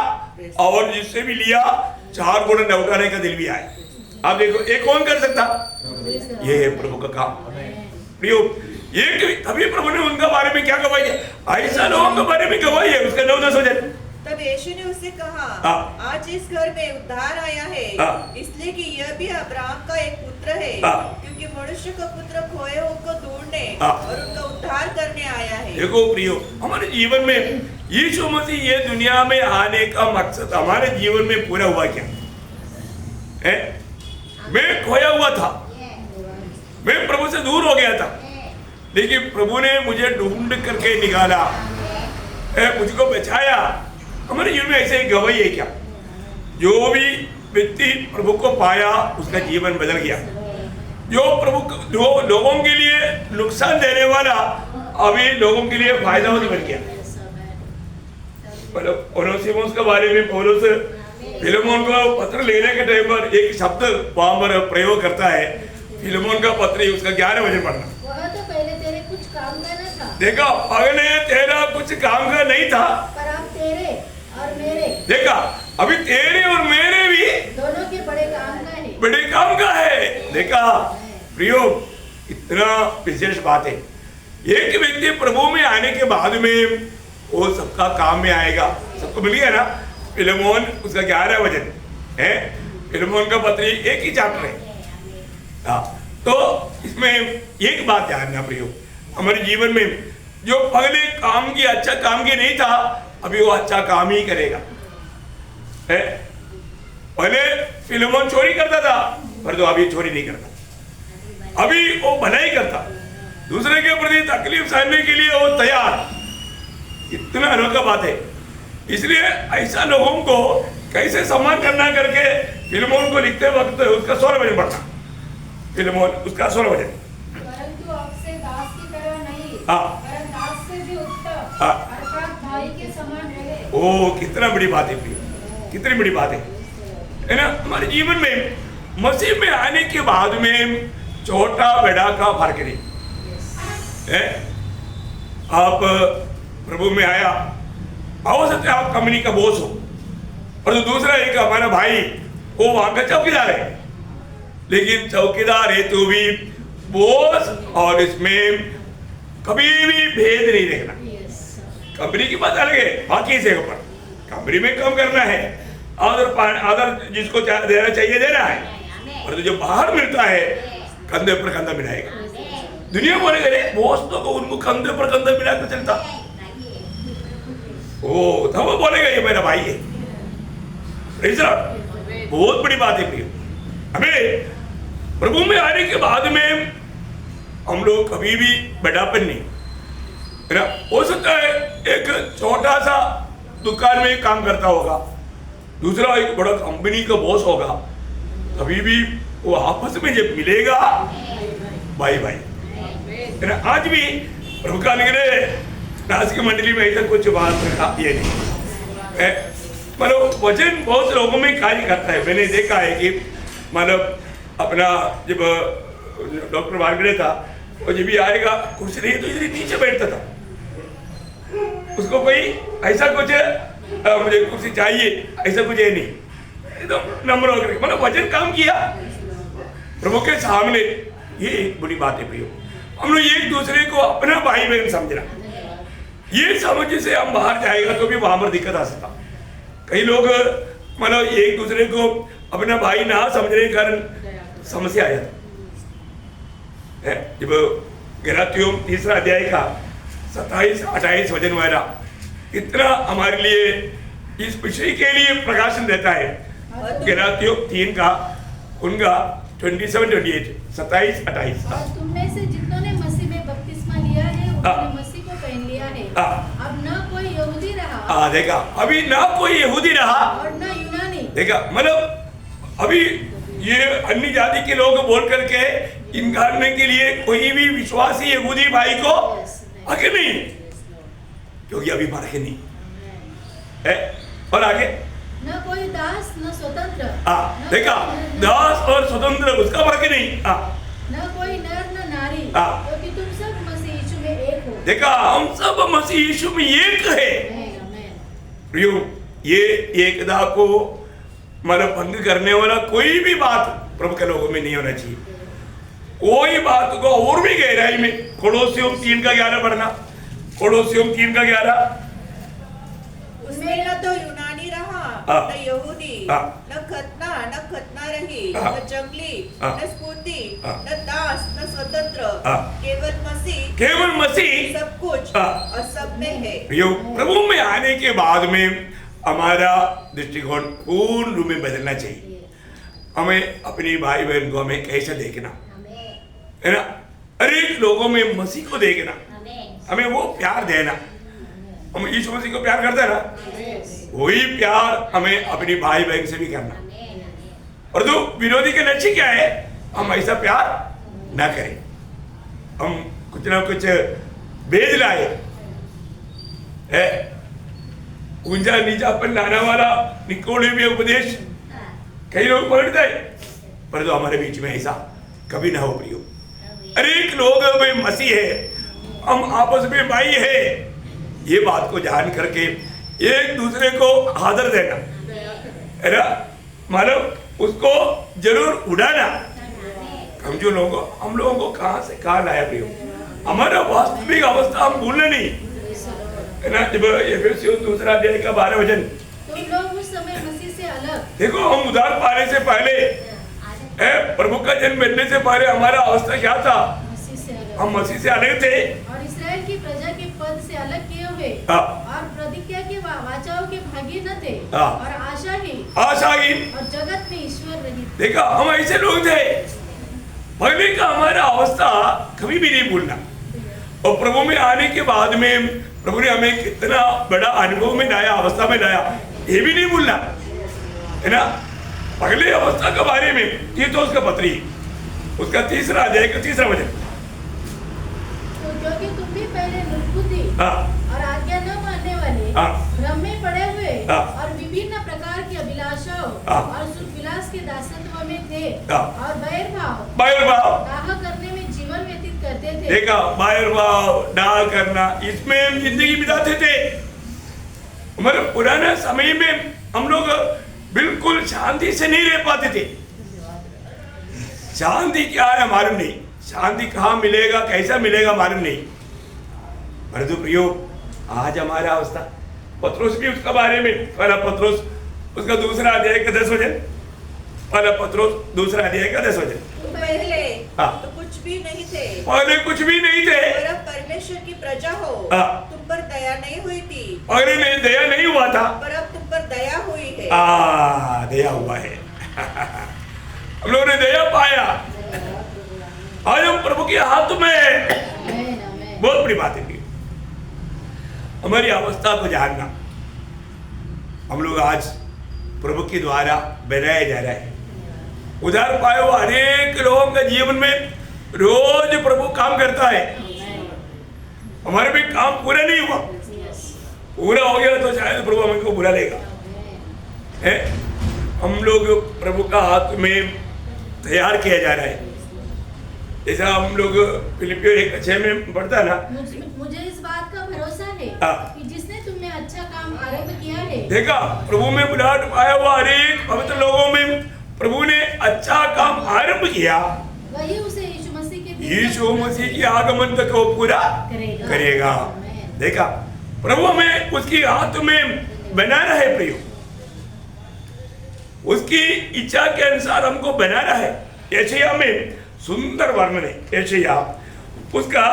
और जिससे भी लिया 4 गुना लौटाने का दिल भी आया। आप देखो, ये कौन कर सकता? ये है प्रभु का काम। प्रियो, ये तभी प्रभु ने उनका बारे में क्या गवाही है, ऐसा लोगों के बारे में गवाही है। उसका 9-10 वचन, तब यीशु ने उससे कहा, आज इस घर में उद्धार आया है, इसलिए कि यह भी अब्राहम का एक पुत्र है, क्योंकि मनुष्य का पुत्र खोए हुए को ढूंढने और उनका उद्धार करने आया है। देखो प्रियो, हमारे जीवन में यीशु मसीह ये दुनिया में आने का मकसद हमारे जीवन में पूरा हुआ क्या है? मैं खोया हुआ था, मैं प्रभु से दूर हो गया था, लेकिन प्रभु ने मुझे ढूंढ करके निकाला, मुझको बचाया। हमारे जीवन में ऐसे ही गवाही है क्या? जो भी व्यक्ति प्रभु को पाया उसका जीवन बदल गया। जो लोगों के लिए नुकसान देने वाला अभी लोगों के लिए फायदा बन गया। ओनेसिमुस के बारे में पौलुस फिलेमोन को पत्र लेने के टाइम पर एक शब्द वहां पर प्रयोग करता है। फिलेमोन का पत्र, उसका 11 वचन पढ़ना। वह तो पहले तेरे कुछ काम का न था। देखा, पहले तेरा कुछ काम का नहीं था, पर अब तेरे और मेरे, देखा, अभी तेरे और मेरे भी दोनों के बड़े काम का है। बड़े काम का है। देखा प्रियो, इतना विशेष बात है। एक व्यक्ति प्रभु में आने के बाद में वो सबका काम में आएगा। सबको मिल गया ना? फिलेमोन उसका 11 वचन है। फिलेमोन का पत्र एक ही चैप्टर है। तो इसमें एक बात ध्यान रखना प्रियो, हमारे जीवन में जो पहले काम की अच्छा काम की नहीं था, अभी वो अच्छा काम ही करेगा। पहले फिलेमोन चोरी करता था, पर तो अभी चोरी नहीं करता, अभी वो भलाई करता, दूसरे के प्रति तकलीफ सहने के लिए वो तैयार। इतना अनोखा बात है। इसलिए ऐसा लोगों को कैसे सम्मान करना करके फिलेमोन को लिखते वक्त उसका 16 वचन पढ़ना। फिलेमोन उसका 16 वचन। परंतु आपसे दास की तरह नहीं, हाँ। वरन दास से भी उत्तम, हाँ। अर्थात भाई के समान रहे। ओ कितना बड़ी बात है प्रिय, कितनी बड़ी बात है ना। हमारे जीवन में मसीह में आने के बाद में छोटा बड़ा का फर्क नहीं है। आप प्रभु में आया, हो सकता है आप कंपनी का बॉस हो, और तो दूसरा एक हमारा भाई वो वहां का चौकीदार है, लेकिन चौकीदार है तो भी बॉस और इसमें कभी भी भेद नहीं देखना। कंपनी की बात अलग है, बाकी से ऊपर कंपनी में काम करना है, आदर जिसको देना चाहिए देना है, और तो जो बाहर मिलता है कंधे पर कंधा मिलाएगा। दुनिया बोलेगा रे बॉस तो उनको कंधे पर कंधा मिला कर चलता, ओ तब वो बोलेगा ये मेरा भाई है। बहुत बड़ी बात है प्रिय। हमें प्रभु में आने के बाद में हम लोग कभी भी बड़ापन नहीं है ना। हो सकता है एक छोटा सा दुकान में काम करता होगा, दूसरा एक बड़ा कंपनी का बॉस होगा, कभी भी वो आपस में जब मिलेगा भाई भाई है ना। आज भी प्रभु का निकले नासिक मंडली में ऐसा कुछ बात रखा ये नहीं, मतलब वचन बहुत लोगों में कार्य करता है। मैंने देखा है कि मतलब अपना जब डॉक्टर मार्गरे था, वो जब भी आएगा कुर्सी नहीं तो इधर नीचे बैठता था, उसको कोई ऐसा कुछ मुझे कुर्सी चाहिए ऐसा कुछ है नहीं, एकदम नम्र होकर मतलब वचन काम किया प्रभु के सामने। ये एक बड़ी बात है प्रियो, हम लोग एक दूसरे को अपना भाई बहन समझना, ये समझ से हम बाहर जाएगा तो भी वहां पर दिक्कत आ सकता। कई लोग मतलब एक दूसरे को अपना भाई ना समझने के कारण समस्या आ जाती है। जब गलातियों 3 अध्याय का 27-28 वचन वगैरह इतना हमारे लिए इस विषय के लिए प्रकाशन देता है। गलातियों 3 का उनका 27-28 27-28 और तुम में से जितनों ने मसीह में बपतिस्मा लिया है उन्होंने मसीह को पहन लिया है। अब न कोई यहूदी रहा, देखा अभी ना कोई यहूदी रहा और न यूनानी, देखा मतलब अभी ये अन्य जाति के लोग बोल करके इनकार करने के लिए कोई भी विश्वासी यहूदी भाई को आगे नहीं, क्योंकि अभी फर्क नहीं है। और आगे न कोई दास न स्वतंत्र, देखा दास और स्वतंत्र उसका फर्क नहीं, न कोई नर न नारी, क्योंकि तुम सब मसीह यीशु में एक हो। देखा हम सब मसीह यीशु में एक है। प्रियो ये एकता को मतलब भंग करने वाला कोई भी बात प्रभु के लोगों में नहीं होना चाहिए। कोई बात को और भी गहराई में कोलोसियों 3 का 11 पढ़ना, कोलोसियों 3 का 11। उसमें न तो यूनानी रहा न यहूदी, न खतना रही, न जंगली न स्फूर्ति, न दास न स्वतंत्र, केवल मसीह सब कुछ और सब में है। प्रभु में आने के बाद में हमारा दृष्टिकोण पूर्ण रूप में बदलना चाहिए। हमें अपनी भाई बहन को हमें कैसे देखना है ना, हर एक लोगों में मसीह को देखना, हमें वो प्यार देना। हम यीशु मसीह को प्यार करते हैं ना, वही प्यार हमें अपनी भाई बहन से भी करना। और जो विरोधी के लक्ष्य क्या है, हम ऐसा प्यार ना करें, हम कुछ ना कुछ भेज लाए है। ऊंचा नीचापन लाने वाला निकोड़े में उपदेश कई लोग पढ़ते हैं, पर तो हमारे बीच में ऐसा कभी ना हो प्रियो। हर एक लोग में मसीह है, हम आपस में भाई है, ये बात को जान करके एक दूसरे को आदर देना है ना, मानो उसको जरूर उड़ाना। हम जो लोगों हम लोगों को कहां से कहां लाया प्रियो, हमारा वास्तविक अवस्था हम भूलना नहीं है ना। जब एफेसियों 2 अध्याय का 12 वचन, तुम लोग उस समय मसीह से अलग, देखो हम उद्धार पाने से पहले प्रभु का जन्म मिलने से पहले हमारा अवस्था क्या था, मसीह से अलग, हम मसीह से अलग थे और इस्राएल की प्रजा के पद से अलग किए हुए, और प्रतिज्ञा के वाचाओं के भागी न थे, और आशाहीन और जगत में ईश्वर रहित। देखा हम ऐसे लोग थे, पहले का हमारा अवस्था कभी भी नहीं भूलना। और प्रभु में आने के बाद में प्रभु ने हमें कितना बड़ा अनुभव में लाया, अवस्था में लाया, ये भी नहीं भूलना है ना। पहले अवस्था के बारे में ये तो उसका पत्री, उसका तीसरा अध्याय का तीसरा वचन। तो क्योंकि तुम भी पहले निर्बुद्धि और आज्ञा न मानने वाले, भ्रम में पड़े हुए और विभिन्न प्रकार की अभिलाषाओं और सुख विलास के दासत्व में थे और बैरभाव दाह करने में जीवन व्यतीत करते थे। देखा, बैरभाव दाह करना, इसमें हम जिंदगी बिताते थे। हमारे पुराने समय में हम लोग बिल्कुल शांति से नहीं रह पाते थे। शांति क्या है मालूम नहीं, शांति कहाँ मिलेगा, कैसा मिलेगा मालूम नहीं। परंतु प्रियो, आज हमारा अवस्था, पत्रोस भी उसका बारे में, पहला पत्रोस उसका दूसरा अध्याय का 10 वचन, पहला पत्रोस दूसरा अध्याय का 10 वचन। पहले तो कुछ भी नहीं थे, पहले कुछ भी नहीं थे, पर अब परमेश्वर की प्रजा हो, तुम पर दया नहीं हुई थी। पहले नहीं दया नहीं हुआ था, पर अब तुम पर दया हुई है। दया हुआ है। हम लोगों ने दया पाया। आज हम प्रभु के हाथ में हैं। बहुत बड़ी बात है हमारी अवस्था को जानना। हम लोग आज प्रभु के द्वारा बनाए जा रहे हैं। उधार पाए हुए अनेक लोगों के जीवन में रोज प्रभु काम करता है। हमारे भी काम पूरा नहीं हुआ, पूरा हो गया तो शायद प्रभु हमको बुला लेगा। है, हम लोग प्रभु का हाथ में तैयार किया जा रहा है। जैसा हम लोग फिलिपियों 1:6 में पढ़ता है ना, मुझे इस बात का भरोसा है कि जिसने तुम में अच्छा काम आरंभ किया है। देखा, प्रभु में बुलाहट पाया हुआ अनेक पवित्र लोगों में प्रभु ने अच्छा काम आरंभ किया, वही उसे यीशु मसीह की आगमन तक वो पूरा करेगा। देखा, प्रभु हमें उसकी हाथ में बना रहा है प्रियो, उसकी इच्छा के अनुसार हमको बना रहा है। यशायाह में सुंदर वर्णन है, यशायाह उसका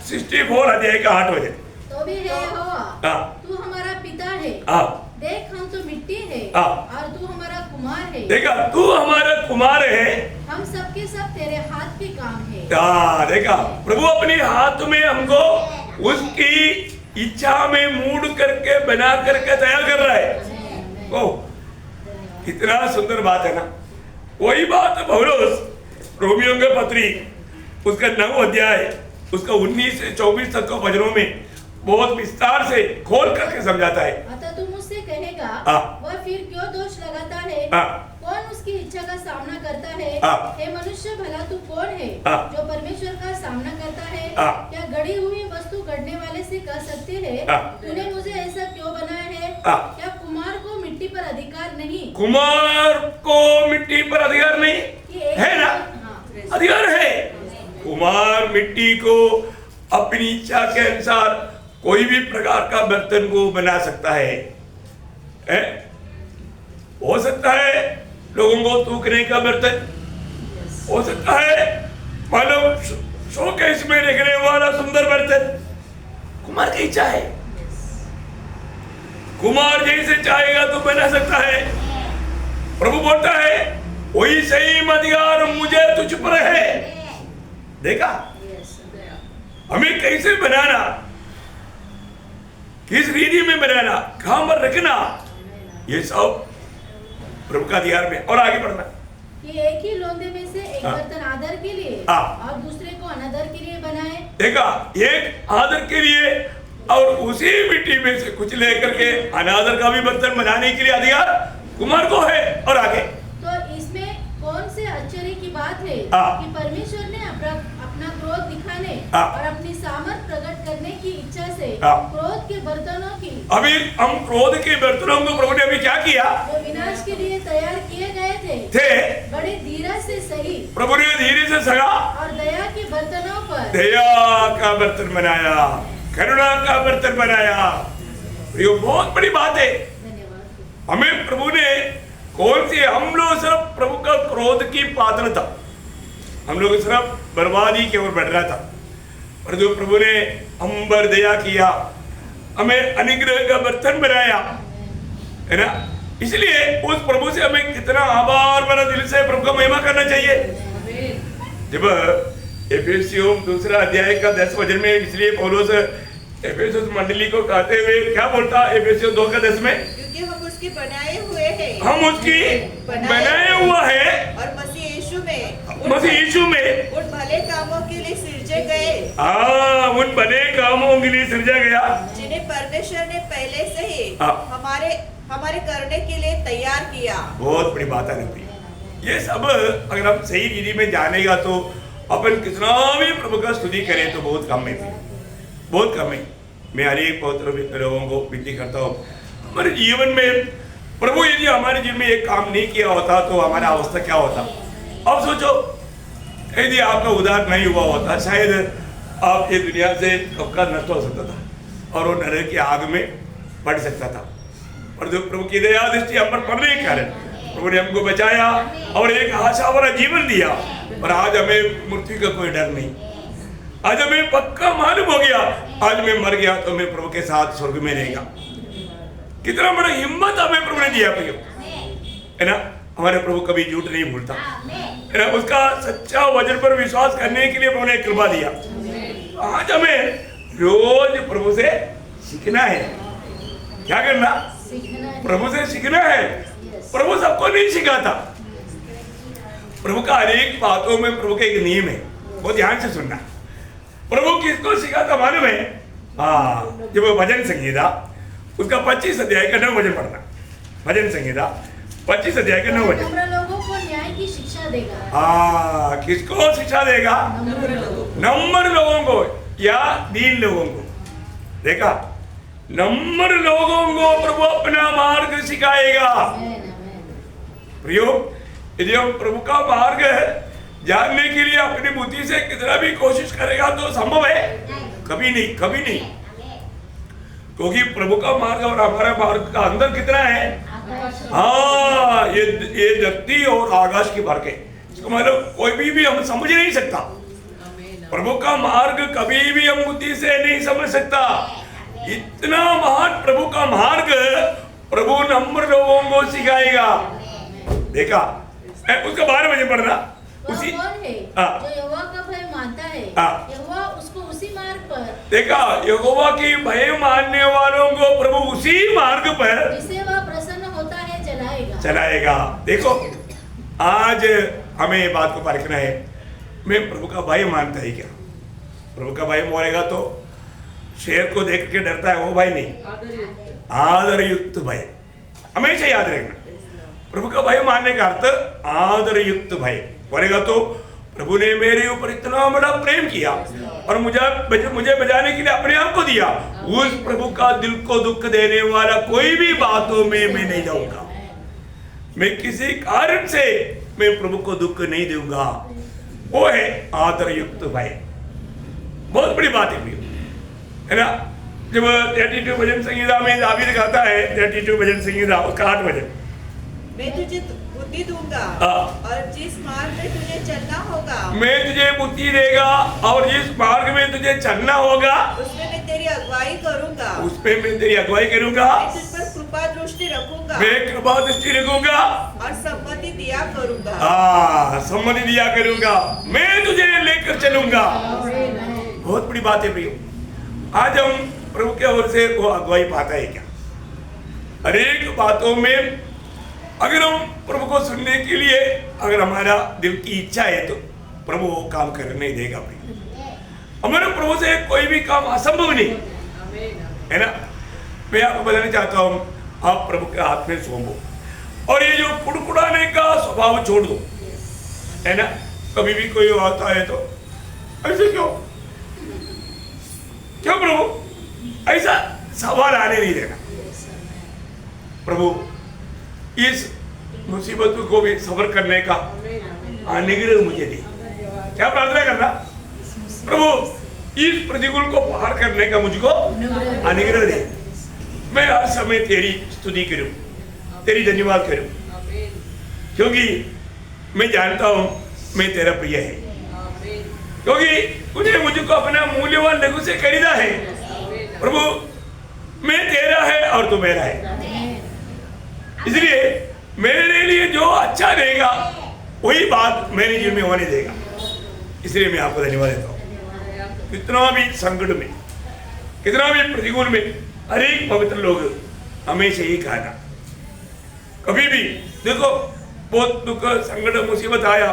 64 अध्याय का 8 वचन। तो भी हे यहोवा, तू हमारा पिता है, देख हम तो मिट्टी है और तू हमारा कुमार है। देखा, तू हमारा कुमार है, हम सबके सब तेरे हाथ के काम है। देखा, प्रभु अपने हाथ में हमको उसकी इच्छा में मूड करके बना करके तैयार कर रहा है। ओ, कितना सुंदर बात है ना। वही बात पौलुस रोमियो के पत्री उसका 9 अध्याय उसका 19 से 24 तक के वचनों में बहुत विस्तार से खोल करके समझाता है। अतः तू मुझसे कहेगा, वह फिर क्यों दोष लगाता है? कौन उसकी इच्छा का सामना करता है? हे मनुष्य, भला तू कौन है जो परमेश्वर का सामना करता है? क्या गढ़ी हुई वस्तु गढ़ने वाले से कह सकते हैं, तूने मुझे ऐसा क्यों बनाया है? क्या कुमार को मिट्टी पर अधिकार नहीं? कुमार को मिट्टी पर अधिकार नहीं है ना? अधिकार है। कुमार मिट्टी को अपनी इच्छा के अनुसार कोई भी प्रकार का बर्तन को बना सकता है। हो सकता है लोगों को थूकने का बर्तन, हो सकता है मानो शोकेस में रखने वाला सुंदर बर्तन। कुमार की इच्छा है, कुमार जैसे चाहेगा तो बना सकता है। प्रभु बोलता है, वही सही अधिकार मुझे तुझ पर है। देखा, हमें कैसे बनाना, किस रीति में बनाना, कहां पर रखना, ये सब प्रभु का अधिकार में। और आगे बढ़ना कि एक ही लोंदे में से एक बर्तन आदर के लिए और दूसरे को अनादर के लिए बनाए। देखा, एक आदर के लिए और उसी मिट्टी में से कुछ लेकर के अनादर का भी बर्तन बनाने के लिए अधिकार कुमार को है। और आगे तो इसमें कौन से आश्चर्य की बात है कि परमेश्वर ने अपना क्रोध दिखाने और अपनी सामर्थ प्रकट करने की इच्छा से क्रोध के बर्तनों की, अभी हम क्रोध के बर्तनों को प्रभु ने अभी क्या किया, जो विनाश के लिए तैयार किए गए थे बड़े धीरज से सही, प्रभु ने धीरे से सगा और दया के बर्तनों पर दया का बर्तन बनाया, करुणा का बर्तन बनाया। ये बहुत बड़ी बात है। हमें प्रभु ने कौन सी, हम लोग सिर्फ प्रभु का क्रोध की पात्र था, हम लोग सिर्फ बर्बादी की ओर बढ़ रहा था, पर जो प्रभु ने हम पर दया किया, हमें अनुग्रह का बर्तन बनाया, है ना। इसलिए उस प्रभु से हमें कितना आभार भरा दिल से प्रभु का महिमा करना चाहिए। जब एफेसियों 2 अध्याय का 10 वचन में, इसलिए पौलुस एफेसुस मंडली को कहते हुए क्या बोलता, एफेसियों 2 का 10 में, क्योंकि क्योंकि हम उसके बनाए हुए हैं। हम उसकी बनाए हुआ है और मसीह यीशु में उन भले कामों के लिए सिरजे गए। उन भले कामों के लिए सृजा गया जिन्हें परमेश्वर ने पहले से ही हमारे करने के लिए तैयार किया। बहुत बड़ी बात है भाई। ये सब अगर हम सही रीति में जानेगा तो अपन कितना भी प्रभु का स्तुति करें तो बहुत कम है, बहुत कम है। मैं हर एक पवित्र लोगों को विनती करता हूँ, हमारे जीवन में प्रभु यदि हमारे जीवन में एक काम नहीं किया होता तो हमारा अवस्था क्या होता। अब सोचो, यदि आपका उद्धार नहीं हुआ होता शायद आप ये दुनिया से कब का नष्ट हो सकता था और वो नरक की आग में पड़ सकता था। और जो प्रभु की दया दृष्टि हम पर पड़ने के कारण प्रभु ने हमको बचाया और एक आशा भरा जीवन दिया। और आज हमें मृत्यु का कोई डर नहीं। आज हमें पक्का मालूम हो गया, आज मैं मर गया तो मैं प्रभु के साथ स्वर्ग में रहेगा। कितना बड़ा हिम्मत हमें प्रभु ने दिया प्रियो, है ना। हमारे प्रभु कभी झूठ नहीं भूलता, है ना। उसका सच्चा वचन पर विश्वास करने के लिए प्रभु ने कृपा दिया। आज हमें रोज प्रभु से सीखना है। क्या करना? प्रभु से सीखना है। प्रभु सबको नहीं सिखाता। प्रभु का हर एक बातों में प्रभु का एक नियम है, वो ध्यान से सुनना। प्रभु किसको सिखाता मालूम है? जब भजन संगीता उसका 25 अध्याय का 9 वचन पढ़ना। भजन संगीता 25 अध्याय का 9 वचन। लोगों को न्याय की शिक्षा देगा। किसको शिक्षा देगा? नम्र लोगों को या दीन लोगों को। देखा, नम्र लोगों को प्रभु अपना मार्ग सिखाएगा। प्रियो, यदि हम प्रभु का मार्ग जानने के लिए अपनी बुद्धि से कितना भी कोशिश करेगा तो संभव है? कभी नहीं, कभी नहीं। क्योंकि प्रभु का मार्ग और हमारा मार्ग का अंदर कितना है? ये धरती और आकाश की फर्क है। इसको मतलब कोई भी हम समझ नहीं सकता। प्रभु का मार्ग कभी भी हम बुद्धि से नहीं समझ सकता। इतना महान प्रभु का मार्ग प्रभु नम्र लोगों को सिखाएगा। देखा, उसका 12 बजे पढ़ना। उसी जो यहोवा का भय मानता है, यहोवा उसको उसी मार्ग पर। देखा, यहोवा की भय मानने वालों को प्रभु उसी मार्ग पर जिसे वह प्रसन्न होता है चलाएगा। देखो, आज हमें ये बात को परखना है, मैं प्रभु का भय मानता है क्या? प्रभु का भय मानेगा तो शेर को देख के डरता है वो भय नहीं, आदर युक्त भय। हमेशा याद रखना, प्रभु का भय मानने का अर्थ आदर युक्त भय करेगा तो प्रभु ने मेरे ऊपर इतना बड़ा प्रेम किया और मुझे बचाने के लिए अपने आप को दिया। उस प्रभु का दिल को दुख देने वाला कोई भी बातों में मैं नहीं जाऊंगा। मैं किसी कारण से मैं प्रभु को दुख नहीं दूंगा। वो है आदर युक्त भय। बहुत बड़ी बात है ना। जब 32 भजन संगीता में दावीद गाता है, 32 भजन संगीता उसका 8 भजन, मैं तुझे बुद्धि दूंगा और जिस मार्ग में तुझे चलना होगा, मैं तुझे बुद्धि देगा और जिस मार्ग में तुझे चलना होगा उसमें मैं तेरी अगुवाई करूंगा। उसमें मैं तेरी अगुवाई करूंगा। मैं तुझ पर कृपा दृष्टि रखूंगा। मैं कृपा दृष्टि रखूंगा और सम्मति दिया करूंगा। सम्मति दिया करूंगा। मैं तुझे लेकर चलूंगा। बहुत बड़ी बात है प्रियो। आज हम प्रभु के ओर से वो अगुवाई पाता है क्या? हर एक बातों में अगर हम प्रभु को सुनने के लिए अगर हमारा दिल की इच्छा है तो प्रभु वो काम करने नहीं देगा भाई। हमारे प्रभु से कोई भी काम असंभव नहीं है ना। मैं आपको बताना चाहता हूँ, आप प्रभु के हाथ में सौंपो और ये जो कुड़कुड़ाने का स्वभाव छोड़ दो, है ना। कभी भी कोई आता है तो ऐसे क्यों प्रभु, ऐसा सवाल आने नहीं देना। प्रभु इस मुसीबत को भी सबर करने का अनुग्रह मुझे दे। क्या प्रार्थना करना? प्रभु इस प्रतिकूल को पार करने का मुझको अनुग्रह दे। मैं हर समय तेरी स्तुति करूं, तेरी धन्यवाद करूं, क्योंकि मैं जानता हूं मैं तेरा प्रिय है, क्योंकि तूने मुझको अपना मूल्यवान लहू से खरीदा है। प्रभु मैं तेरा है और तू मेरा है, इसलिए मेरे लिए जो अच्छा देगा वही बात मेरे जीवन में होने देगा। इसलिए मैं आपको धन्यवाद देता हूँ। कितना भी संकट में, कितना भी प्रतिकूल में हर एक पवित्र लोग हमेशा यही कहना, कभी भी देखो बहुत दुख संकट मुसीबत आया,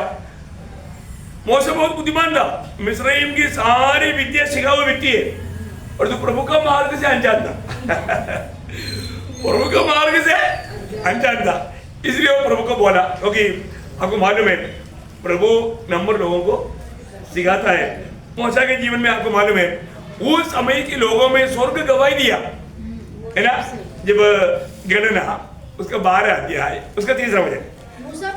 मोशे बहुत बुद्धिमान था, मिस्रईम की सारी विद्या सिखा हुई व्यक्ति है, और तो प्रभु का मार्ग से अनजान था प्रभु का मार्ग से अनजान था, इसलिए वो प्रभु को बोला, क्योंकि आपको मालूम है प्रभु नंबर लोगों को सिखाता है। मूसा के जीवन में आपको मालूम है उस समय के लोगों में स्वर्ग गवाही दिया है ना, जब गणना उसका 12 अध्याय उसका 3रा वचन,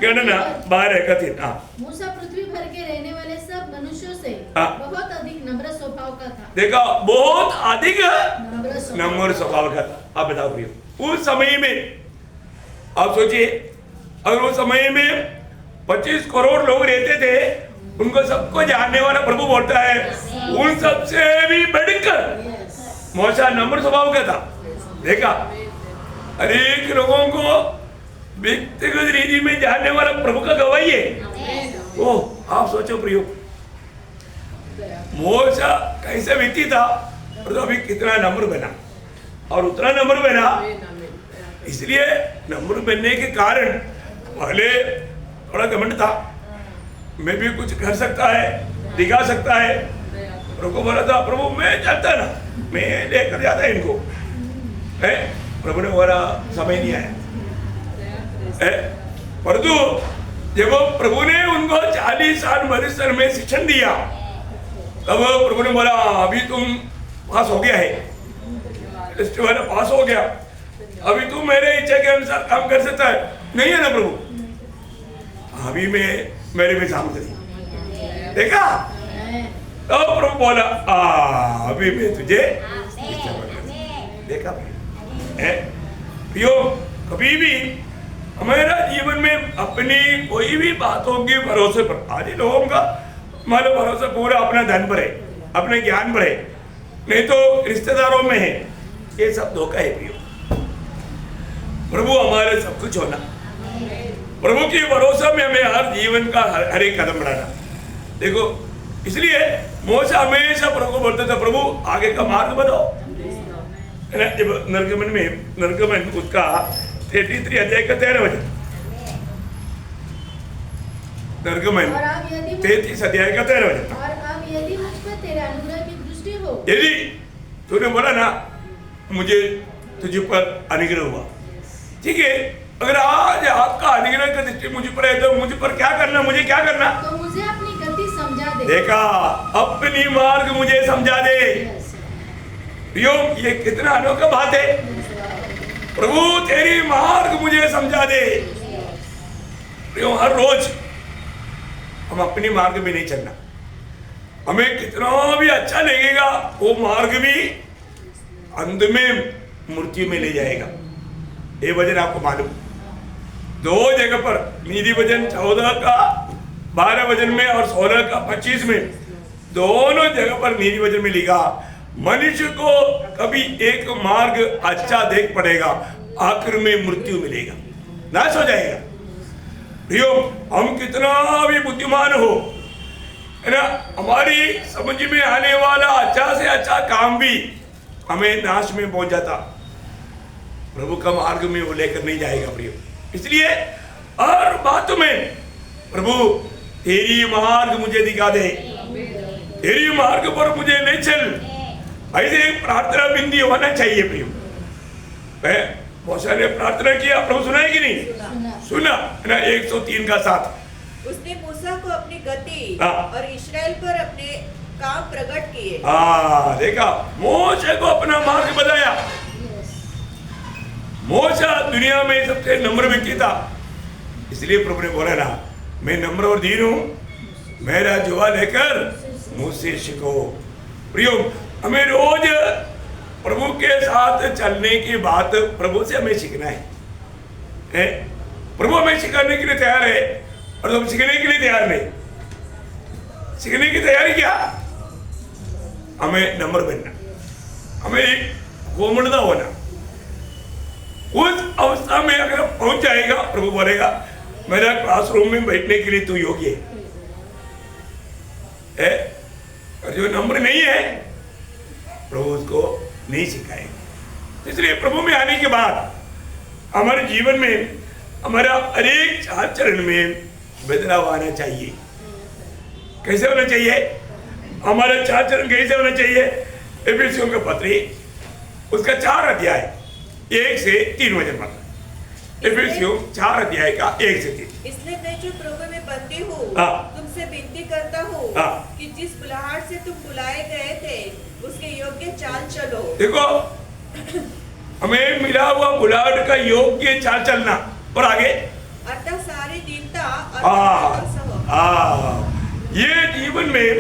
गणना 12 का 3। मूसा पृथ्वी भर के रहने वाले सब मनुष्यों से बहुत अधिक नम्र स्वभाव का था। देखा, बहुत अधिक नम्र नम्र स्वभाव का था। आप बताओ प्रियो, उस समय में आप सोचिए, अगर उस समय में 25 करोड़ लोग रहते थे, उनको सबको जानने वाला प्रभु बोलता है उन सबसे भी बढ़कर मूसा नम्र स्वभाव का था। देखा, हर एक लोगों को व्यक्तिगत रीति में जानने वाला प्रभु का गवाही है। ओह, आप सोचो प्रियो, मूसा कैसे व्यक्ति था और तो अभी कितना नम्र बना, और उतना नम्र बना, इसलिए नम्र बनने के कारण पहले थोड़ा घमंड था, मैं भी कुछ कर सकता है, दिखा सकता है। प्रभु को बोला था, प्रभु मैं जानता ना, मैं लेकर जाता इनको है। प्रभु ने बोला समय नहीं आया, परंतु जब प्रभु ने उनको 40 साल मरुस्थल में शिक्षण दिया, तब प्रभु ने बोला अभी तुम पास हो गया है, पास हो गया, अभी तुम मेरे इच्छा के अनुसार काम कर सकता है, नहीं है ना प्रभु, अभी मेरे में सामर्थ्य नहीं। देखा, तो प्रभु बोला अभी मैं तुझे देखा। प्रियो, कभी भी हमारा जीवन में अपनी कोई भी बातों के भरोसे पर, आज लोगों का हमारा भरोसा पूरा अपना धन पर है, अपने ज्ञान पर है, नहीं तो रिश्तेदारों में है, ये सब धोखा है प्रियो। प्रभु हमारे सब कुछ होना, प्रभु की भरोसा में हमें हर जीवन का हर एक कदम बढ़ाना। देखो, इसलिए मूसा हमेशा प्रभु को बोलता था, प्रभु आगे का मार्ग बताओ, है ना। जब निर्गमन उसका 33 अध्याय का 13 वचन, निर्गमन 33 अध्याय का 13 वचन, और अब यदि मुझ पर तेरे अनुग्रह की दृष्टि हो, यदि तूने बोला ना मुझे तुझ पर अनुग्रह हुआ, ठीक है, अगर आज आपका अनुग्रह का दृष्टि मुझ पर है तो मुझ पर क्या करना, मुझे क्या करना, तो मुझे अपनी गति समझा दे। देखा, अपनी मार्ग मुझे समझा दे। प्रियो, ये कितना अनोखा बात है, प्रभु तेरी मार्ग मुझे समझा दे। प्रियो, हर रोज हम अपनी मार्ग में नहीं चलना, हमें कितना भी अच्छा लगेगा वो मार्ग भी अंत में मृत्यु में ले जाएगा। ये वचन आपको मालूम, 2 जगह पर नीति वचन 14 का 12 वचन में और 16 का 25 में, दोनों जगह पर नीति वचन में लिखा मनुष्य को कभी एक मार्ग अच्छा देख पड़ेगा, आखिर में मृत्यु मिलेगा, नाश हो जाएगा। प्रियो, हम कितना भी बुद्धिमान हो, है ना, हमारी समझ में आने वाला अच्छा से अच्छा काम भी हमें नाश में पहुंच जाता, प्रभु का मार्ग में वो लेकर नहीं जाएगा प्रियो। इसलिए हर बात में प्रभु तेरी मार्ग मुझे दिखा दे, तेरी मार्ग पर मुझे ले चल, ऐसे एक प्रार्थना बिंदी होना चाहिए प्रियो। मूसा ने प्रार्थना किया, प्रभु सुना है कि नहीं? सुना है ना। 103 का 7 उसने मूसा को अपनी गति और इस्राएल पर अपने काम प्रकट किए। देखा, मूसा को अपना मार्ग बताया। मूसा दुनिया में सबसे नम्र व्यक्ति था, इसलिए प्रभु ने बोला ना, मैं नम्र और दीन हूं, मेरा जुआ लेकर मुझसे सीखो। प्रियो, हमें रोज प्रभु के साथ चलने की बात प्रभु से हमें सीखना है। प्रभु हमें सिखाने के लिए तैयार है और तुम सीखने के लिए तैयार नहीं। सीखने की तैयारी क्या? हमें नम्र बनना, हमें एक कोमलता होना। उस अवस्था में अगर पहुंच जाएगा, प्रभु बोलेगा मेरा क्लासरूम में बैठने के लिए तू योग्य है। और जो नम्र नहीं है, प्रभु उसको नहीं सिखाएगा। इसलिए प्रभु में आने के बाद हमारे जीवन में हमारा हरेक आचरण में बदलाव आना चाहिए। कैसे होना चाहिए? हमारा आचरण कैसे होना चाहिए? एफिसियों का पत्री उसका 4 अध्याय 1 से 3 वचन पढ़ना। एफिसियों 4 अध्याय का 1 से 3। इसलिए मैं जो प्रभु में बंदी हूँ तुमसे विनती करता हूँ कि जिस बुलाहट से तुम बुलाए गए थे उसके योग्य चाल चलो। देखो, हमें मिला हुआ बुलाहट का योग्य चाल चलना। और आगे अर्थात सारी दीनता और ये जीवन में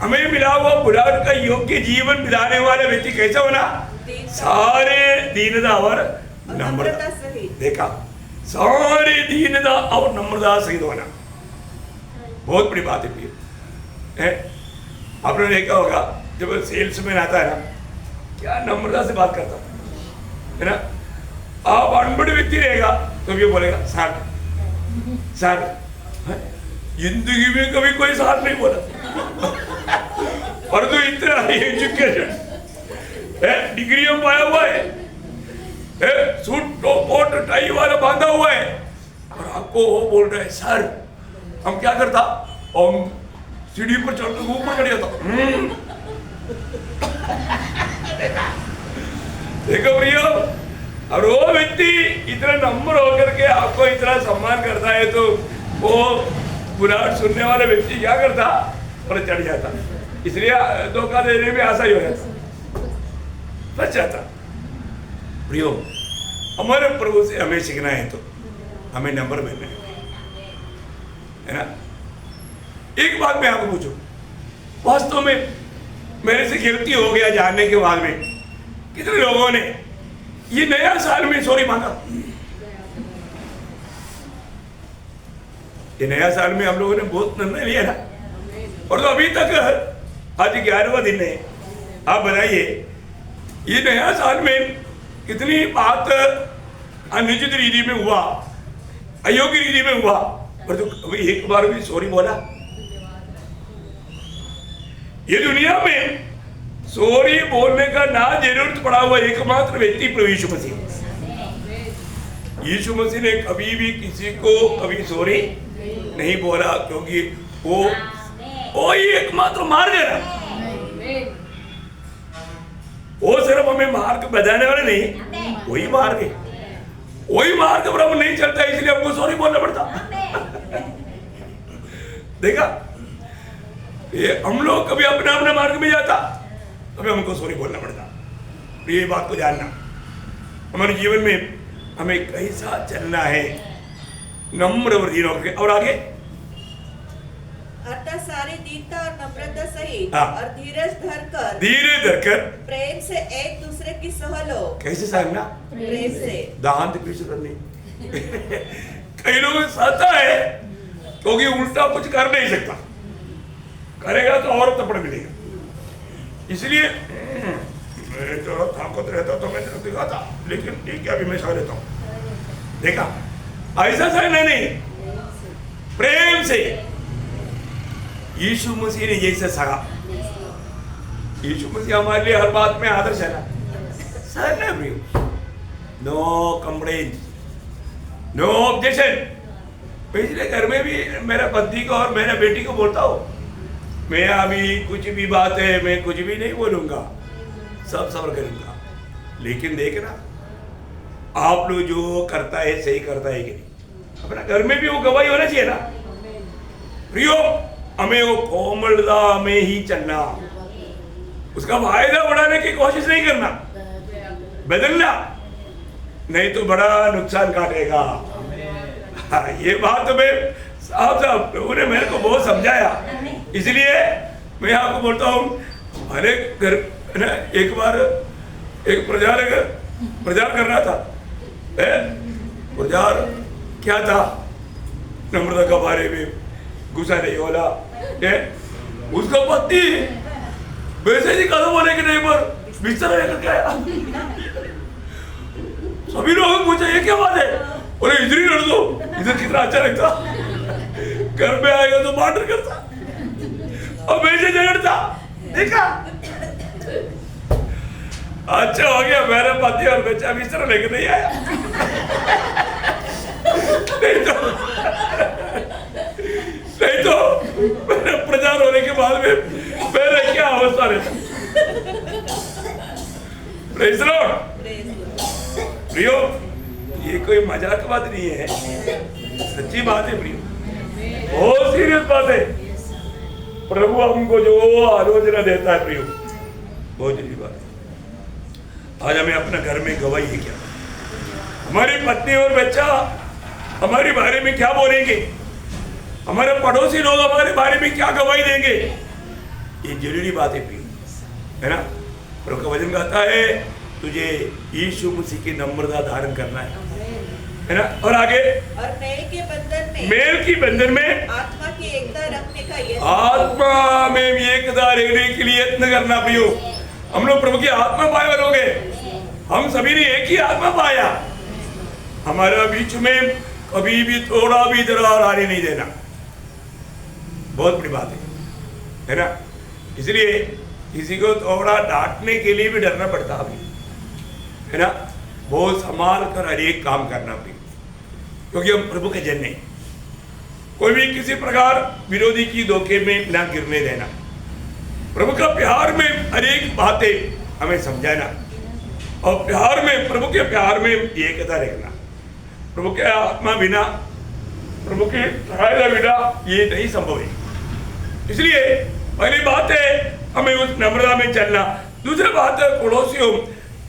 हमें मिला हुआ बुलाहट का योग्य जीवन बिताने वाले व्यक्ति कैसे होना? सारे दीनता और नम्रता सहित। देखा, सारे दीनता और नम्रता सहित होना बहुत बड़ी बात है। आपने देखा होगा जब सेल्समैन आता है ना, क्या नम्रता से बात करता है ना। आप अनपढ़ व्यक्ति रहेगा तो ये बोलेगा सर सर। जिंदगी में कभी कोई साथ नहीं बोला और तो इतना एजुकेशन डिग्री में पाया हुआ है, सूट कोट टाई वाला बांधा हुआ है, और आपको वो बोल रहे हैं सर। हम क्या करता? हम सीढ़ी पर चढ़ते ऊपर चढ़ जाता। देखो प्रियो, और वो व्यक्ति इतना नम्र होकर के आपको इतना सम्मान करता है तो वो बुलाहट सुनने वाला व्यक्ति क्या करता? और चढ़ जाता। इसलिए धोखा देने में आशा ही हो जाता, बच जाता। प्रियो, हमारे प्रभु से हमें सीखना है तो हमें नंबर मिलना है ना। एक बात मैं आपको पूछूं, वास्तव में मेरे से गलती हो गया जानने के बाद में कितने लोगों ने ये नया साल में सॉरी मांगा? ये नया साल में हम लोगों ने बहुत निर्णय लिया ना, और तो अभी तक आज 11वां दिन है। आप बताइए, ये नया साल में कितनी बात अनुचित रीति में हुआ, अयोग्य रीति में हुआ, पर तो कभी एक बार भी सॉरी बोला? ये दुनिया में सॉरी बोलने का ना जरूरत पड़ा हुआ एकमात्र व्यक्ति प्रभु यीशु मसीह। यीशु मसीह ने कभी भी किसी को कभी सॉरी नहीं बोला, क्योंकि वो ही एकमात्र मार्ग है ना। वो सिर्फ हमें मार्ग बताने वाले नहीं, वही मार्ग है। वही मार्ग पर हम नहीं चलता, इसलिए हमको सॉरी बोलना पड़ता। देखा, ये हम लोग कभी अपने अपने मार्ग में जाता, कभी हमको सॉरी बोलना पड़ता। ये बात को जानना, हमारे जीवन में हमें कैसा चलना है, नम्र और दीन होकर। और आगे अर्थात सारी दीनता और नम्रता सहित और धीरज धरकर प्रेम से एक दूसरे की सह लो। कैसे सहना? प्रेम से। दांत पीछे करनी। कई लोगों को सहता है क्योंकि उल्टा कुछ कर नहीं सकता, करेगा तो और थप्पड़ मिलेगा। इसलिए मैं तो ताकत रहता तो मैं दिखाता, लेकिन ठीक है अभी मैं सह लेता हूँ। देखा, ऐसा सहना नहीं, प्रेम से। यीशु मसीह ने जैसे सहा, यीशु मसीह हमारे लिए हर बात में आदर्श है ना। सहना प्रियो, नो कंप्लेंट, नो ऑब्जेक्शन। पिछले घर में भी मेरा पति को और मेरा बेटी को बोलता हूँ, मैं अभी कुछ भी बात है मैं कुछ भी नहीं बोलूंगा, सब सब्र करूंगा। लेकिन देखना, आप लोग जो करता है सही करता है कि नहीं, अपना घर में भी वो गवाही होना चाहिए ना। प्रियो, हमें वो कोमलता में ही चलना, उसका फायदा बढ़ाने की कोशिश नहीं करना, बदलना, नहीं तो बड़ा नुकसान काटेगा। ये बात तो मैं साहब लोगों ने मेरे को बहुत समझाया, इसलिए मैं आपको बोलता हूँ। हर एक घर ना, एक बार एक प्रचार कर रहा था। प्रचार क्या था? नम्रता के बारे में, गुस्सा नहीं होला। उसका पति वैसे ही कदम होने के नहीं पर बिस्तर लेकर के आया। सभी लोगों को पूछा ये क्या बात है? बोले इधर ही लड़ दो, इधर कितना अच्छा लगता, घर पे आएगा तो बाटर करता और वैसे झगड़ता। देखा, अच्छा हो गया मेरा पति और बच्चा बिस्तर लेकर नहीं आया। नहीं तो मेरा प्रचार होने के बाद में मेरा क्या अवस्था रहता। Praise the Lord। प्रियो, ये कोई मजाक की बात नहीं है, सच्ची बात है प्रियो, बहुत सीरियस बात है। प्रभु हमको जो आलोचना देता है प्रियो, बहुत जरूरी बात है। आज हमें अपना घर में गवाही है क्या, हमारी पत्नी और बच्चा हमारे बारे में क्या बोलेंगे, हमारे पड़ोसी लोग हमारे बारे में क्या गवाही देंगे, ये जरूरी बात है प्रियो, है ना। प्रभु का वचन कहता है तुझे यीशु मसीह की नम्रता धारण करना है ना। और आगे, और मेल की बंधन में आत्मा की एकता रखने का यत्न, आत्मा में एकता रखने के लिए यत्न करना प्रियो। हम लोग प्रभु की आत्मा पाए वाले लोग हैं, हम सभी ने एक ही आत्मा पाया, हमारे बीच में कभी भी थोड़ा भी दरार आने नहीं देना, बहुत बड़ी बात है ना। इसलिए किसी को थोड़ा डांटने के लिए भी डरना पड़ता अभी, है ना। बहुत संभाल कर हर एक काम करना भी, क्योंकि हम प्रभु के जन हैं। कोई भी किसी प्रकार विरोधी की धोखे में ना गिरने देना, प्रभु का प्यार में हर एक बातें हमें समझाना, और प्यार में, प्रभु के प्यार में एकता रखना। प्रभु के आत्मा बिना, प्रभु के सहायता बिना ये नहीं संभव है। इसलिए पहली बात है हमें उस नम्रता में चलना। दूसरी बात है पड़ोसियों,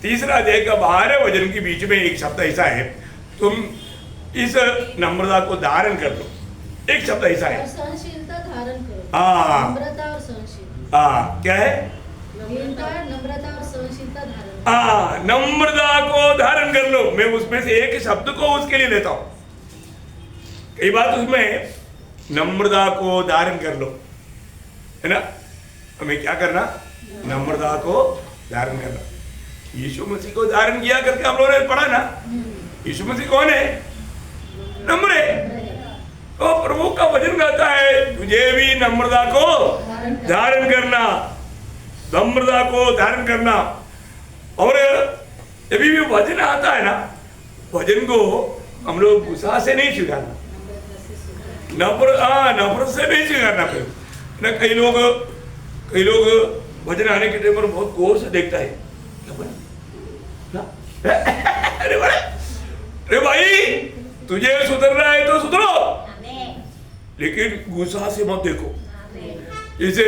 तीसरा अध्याय का 12 वचन के बीच में एक शब्द ऐसा है, तुम इस नम्रता को धारण कर लो। एक शब्द ऐसा है, सहनशीलता धारण करो। हाँ, नम्रता और सहनशीलता। हाँ, क्या है? नम्रता और सहनशीलता धारण। हाँ, नम्रता को धारण कर लो। मैं उसमें से एक शब्द को उसके लिए लेता हूं। कई बात उसमें नम्रता को धारण कर लो, है ना। हमें क्या करना? नम्रता को धारण करना। यीशु मसीह को धारण किया करके हम लोगों ने पढ़ा ना। यीशु मसीह कौन है? नम्र है। तो प्रभु का वचन कहता है तुझे भी नम्रता को धारण करना, नम्रता को धारण करना। और जब भी वचन आता है ना, वचन को हम लोग गुस्सा से नहीं स्वीकारना, नफरत से नहीं स्वीकारना। फिर ना कई लोग वचन आने के टाइम पर बहुत गौर से देखता है, अरे भाई तुझे सुधरना है तो सुधरो, लेकिन गुस्सा से मत देखो। जैसे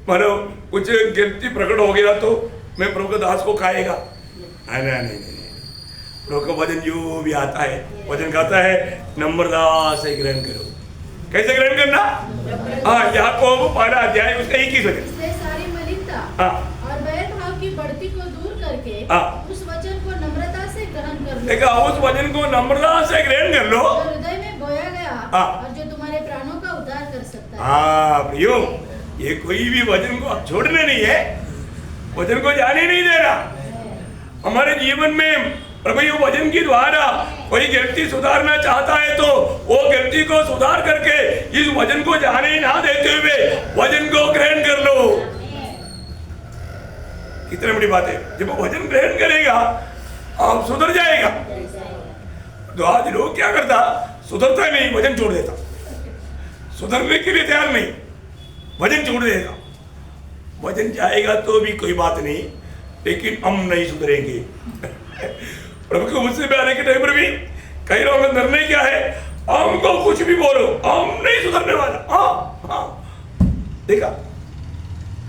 मानो कुछ गलती प्रकट हो गया तो मैं प्रभु के दास को खाएगा, नहीं। प्रभु का वचन जो भी आता है, वचन कहता है नम्रता से ग्रहण करो। कैसे ग्रहण करना? हाँ, याकूब 12 अध्याय उसका 21 वचन। सारी मलिनता और वैर भाव की बढ़ती को दूर करके उस वचन को नम्रता से ग्रहण कर लो। देखा, उस वचन को नम्रता से ग्रहण कर लो, जो हृदय में बोया गया और जो तुम्हारे प्राणों का उद्धार कर सकता है। हाँ प्रियो, ये कोई भी वचन को अब छोड़ने नहीं है, वचन को जाने नहीं देना। हमारे जीवन में प्रभु ये वचन के द्वारा कोई गलती सुधारना चाहता है तो वो गलती को सुधार करके इस वचन को जाने ना देते हुए वचन को ग्रहण कर लो। कितनी बड़ी बात है। जब वचन ग्रहण करेगा आप सुधर जाएगा। तो आज लोग क्या करता, सुधरता नहीं, वचन छोड़ देता, सुधरने के लिए तैयार नहीं, वचन छोड़ देगा। वचन जाएगा तो भी कोई बात नहीं, लेकिन हम नहीं सुधरेंगे। प्रभु को मुझसे भी आने के टाइम पर भी कई लोग अंदर नहीं क्या है, हमको कुछ भी बोलो हम नहीं सुधरने वाला। हाँ, देखा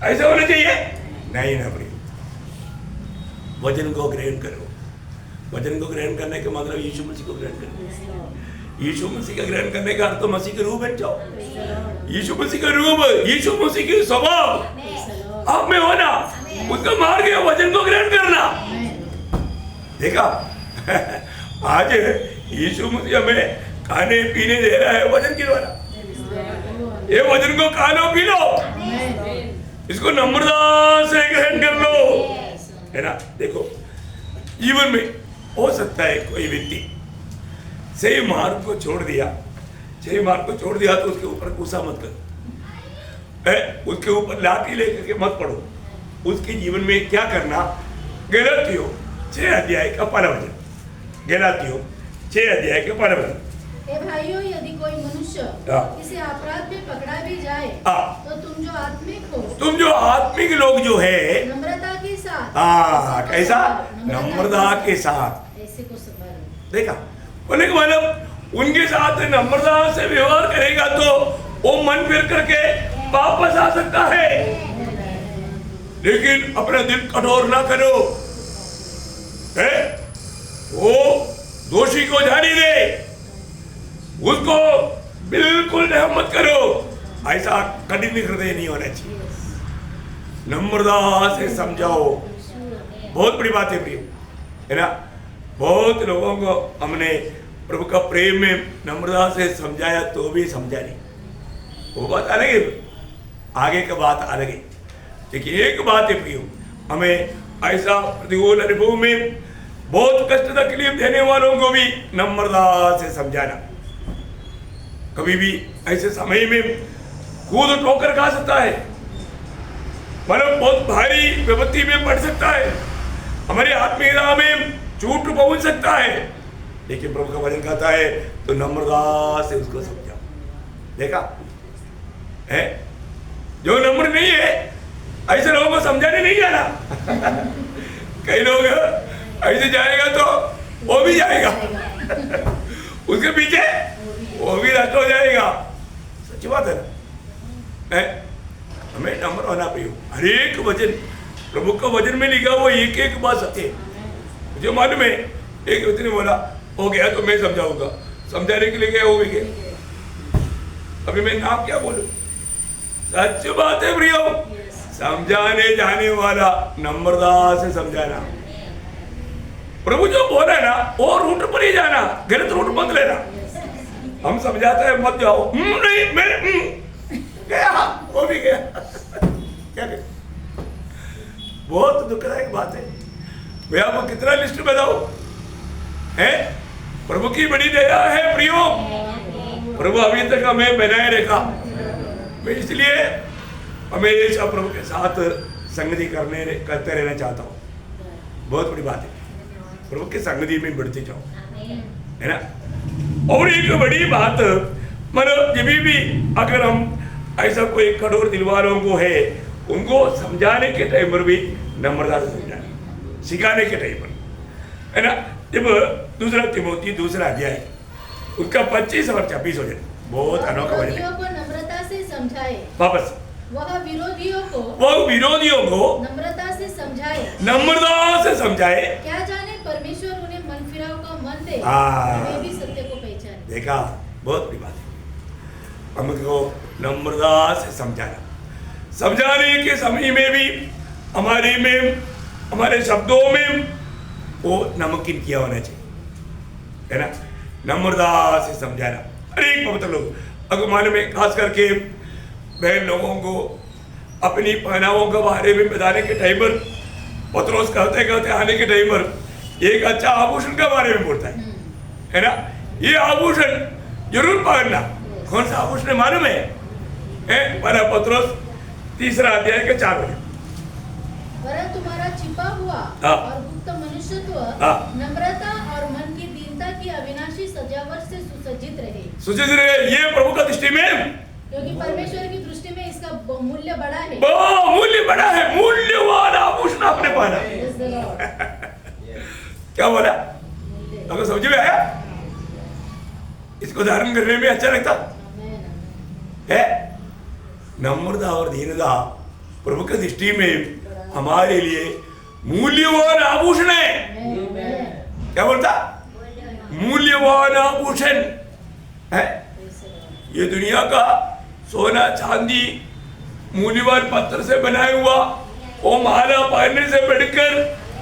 ऐसा होना चाहिए नहीं ना प्रिय। वचन को ग्रहण करो। वचन को ग्रहण करने का मतलब यीशु मसीह को ग्रहण करो। यीशु मसीह का ग्रहण करने का अर्थ तो मसीह के रूप बन जाओ। यीशु मसीह का रूप, यीशु मसीह के स्वभाव आप में होना, उसका मार्ग है वचन को ग्रहण करना। देखा, आज यीशु मसीह हमें खाने पीने दे रहा है वचन के द्वारा। ये वचन को खा लो, पी लो, इसको नम्रता से ग्रहण कर लो, है ना। देखो, जीवन में हो सकता है कोई व्यक्ति सही मार्ग को छोड़ दिया, सही मार्ग को छोड़ दिया तो उसके ऊपर गुस्सा मत करो, उसके ऊपर लाठी लेकर के मत पड़ो। उसके जीवन में क्या करना, गलतियों 6 अध्याय का 12 वचन, गलतियों 6 अध्याय के 12 वचन, हे भाइयों, यदि कोई मनुष्य किसी अपराध में पकड़ा भी जाए तो तुम जो आत्मिक लोग जो है नम्रता के साथ, कैसा नम्रता के साथ ऐसे को संभालो। देखा बोले कि मतलब उनके साथ नम्रता से व्यवहार करेगा तो वो मन फिर करके वापस आ सकता है, लेकिन अपना दिल कठोर ना करो, है वो दोषी को जाने दे, उसको बिल्कुल रहम मत करो, ऐसा कठिन हृदय नहीं होना चाहिए, नम्रता से समझाओ। बहुत बड़ी बात है प्रिय, है ना। बहुत लोगों को हमने प्रभु का प्रेम में नम्रता से समझाया तो भी समझा नहीं, वो बात अलग है, आगे का बात अलग है। लेकिन एक बात है प्रियो, हमें ऐसा प्रतिकूल अनुभव में बहुत कष्ट तकलीफ देने वालों को भी नम्रता से समझाना। कभी भी ऐसे समय में कूद ठोकर खा सकता है, मतलब बहुत भारी विपत्ति में पड़ सकता है, हमारी आत्मीयता में चोट पहुंच सकता है, लेकिन प्रभु का वचन कहता है तो नम्रता से उसको समझाओ। देखा है, जो नम्र नहीं है ऐसे लोगों को समझाने नहीं जाना। कई लोग ऐसे जाएगा तो वो भी जाएगा, उसके पीछे वो भी नष्ट हो जाएगा। सच्ची बात है ना। हमें नम्र होना प्रिय, हर एक वचन प्रभु का वचन में लिखा हुआ एक एक बात सत्य है। मुझे मालूम है, एक व्यक्ति ने बोला हो गया तो मैं समझाऊंगा, समझाने के लिए गया वो भी गया। अभी मैं नाम क्या बोलूं, सच बात है प्रियो, समझाने जाने वाला नम्रता से समझाना। प्रभु जो बोला है ना वो रूट पर ही जाना, गलत रूट मत लेना। हम समझाते हैं मत जाओ, नहीं मैं गया, वो भी गया। क्या गया? बहुत दुखदायक बात है। मैं आपको कितना लिस्ट बताऊं, है प्रभु की बड़ी दया है प्रियो, प्रभु अभी तक हमें बनाए रखा। मैं इसलिए हमेशा प्रभु के साथ संगति करते रहना चाहता हूँ। बहुत बड़ी बात है, प्रभु की संगति में बढ़ते जाओ, है ना। और एक बड़ी बात, मतलब जब भी अगर हम ऐसा कोई कठोर दिल वालों को है, उनको समझाने के टाइम पर भी नम्रता से समझाना, सिखाने के टाइम पर, है ना। जब दूसरा तिमोथी दूसरा अध्याय उसका 25 और 26 हो जाए, बहुत अनोखा वचन है। को नम्रता से समझाए, वापस वह विरोधियों को नम्रता से समझाए, नम्रता से समझाए। क्या जाने परमेश्वर उन्हें मन फिराव का मन दे, वे भी सत्य को पहचाने। देखा, बहुत बड़ी बात है, हमको नम्रता से समझाना। समझाने के समय में भी हमारे शब्दों में वो नमकीन किया होना चाहिए, है ना। नम्रता से समझाना। अरे पवित्र लोग, अगर मालूम में खास करके बहन लोगों को अपनी पहनावों के बारे में बताने के टाइम पर, पत्रोस कहते आने के टाइम पर एक अच्छा आभूषण के बारे में बोलता है ना। ये आभूषण जरूर पहनना। कौन सा आभूषण मालूम है? पहला पत्रोस 3 अध्याय के 4 वचन। वरन तुम्हारा छिपा हुआ और गुप्त मनुष्यत्व नम्रता और मन की दीनता की अविनाशी सजावट से सुसज्जित रहे। ये प्रभु का दृष्टि में, क्योंकि परमेश्वर की दृष्टि में इसका मूल्य बड़ा है। मूल्य बड़ा है, मूल्यवान आभूषण आपने पहना। क्या बोला? आपको समझ में आया? इसको धारण करने में अच्छा लगता है। नम्रता और दीनता प्रभु की दृष्टि में हमारे लिए मूल्यवान आभूषण है। क्या बोलता? मूल्यवान आभूषण है। ये दुनिया का सोना चांदी मूल्यवान पत्थर से बनाया हुआ वो माला पहनने से बढ़कर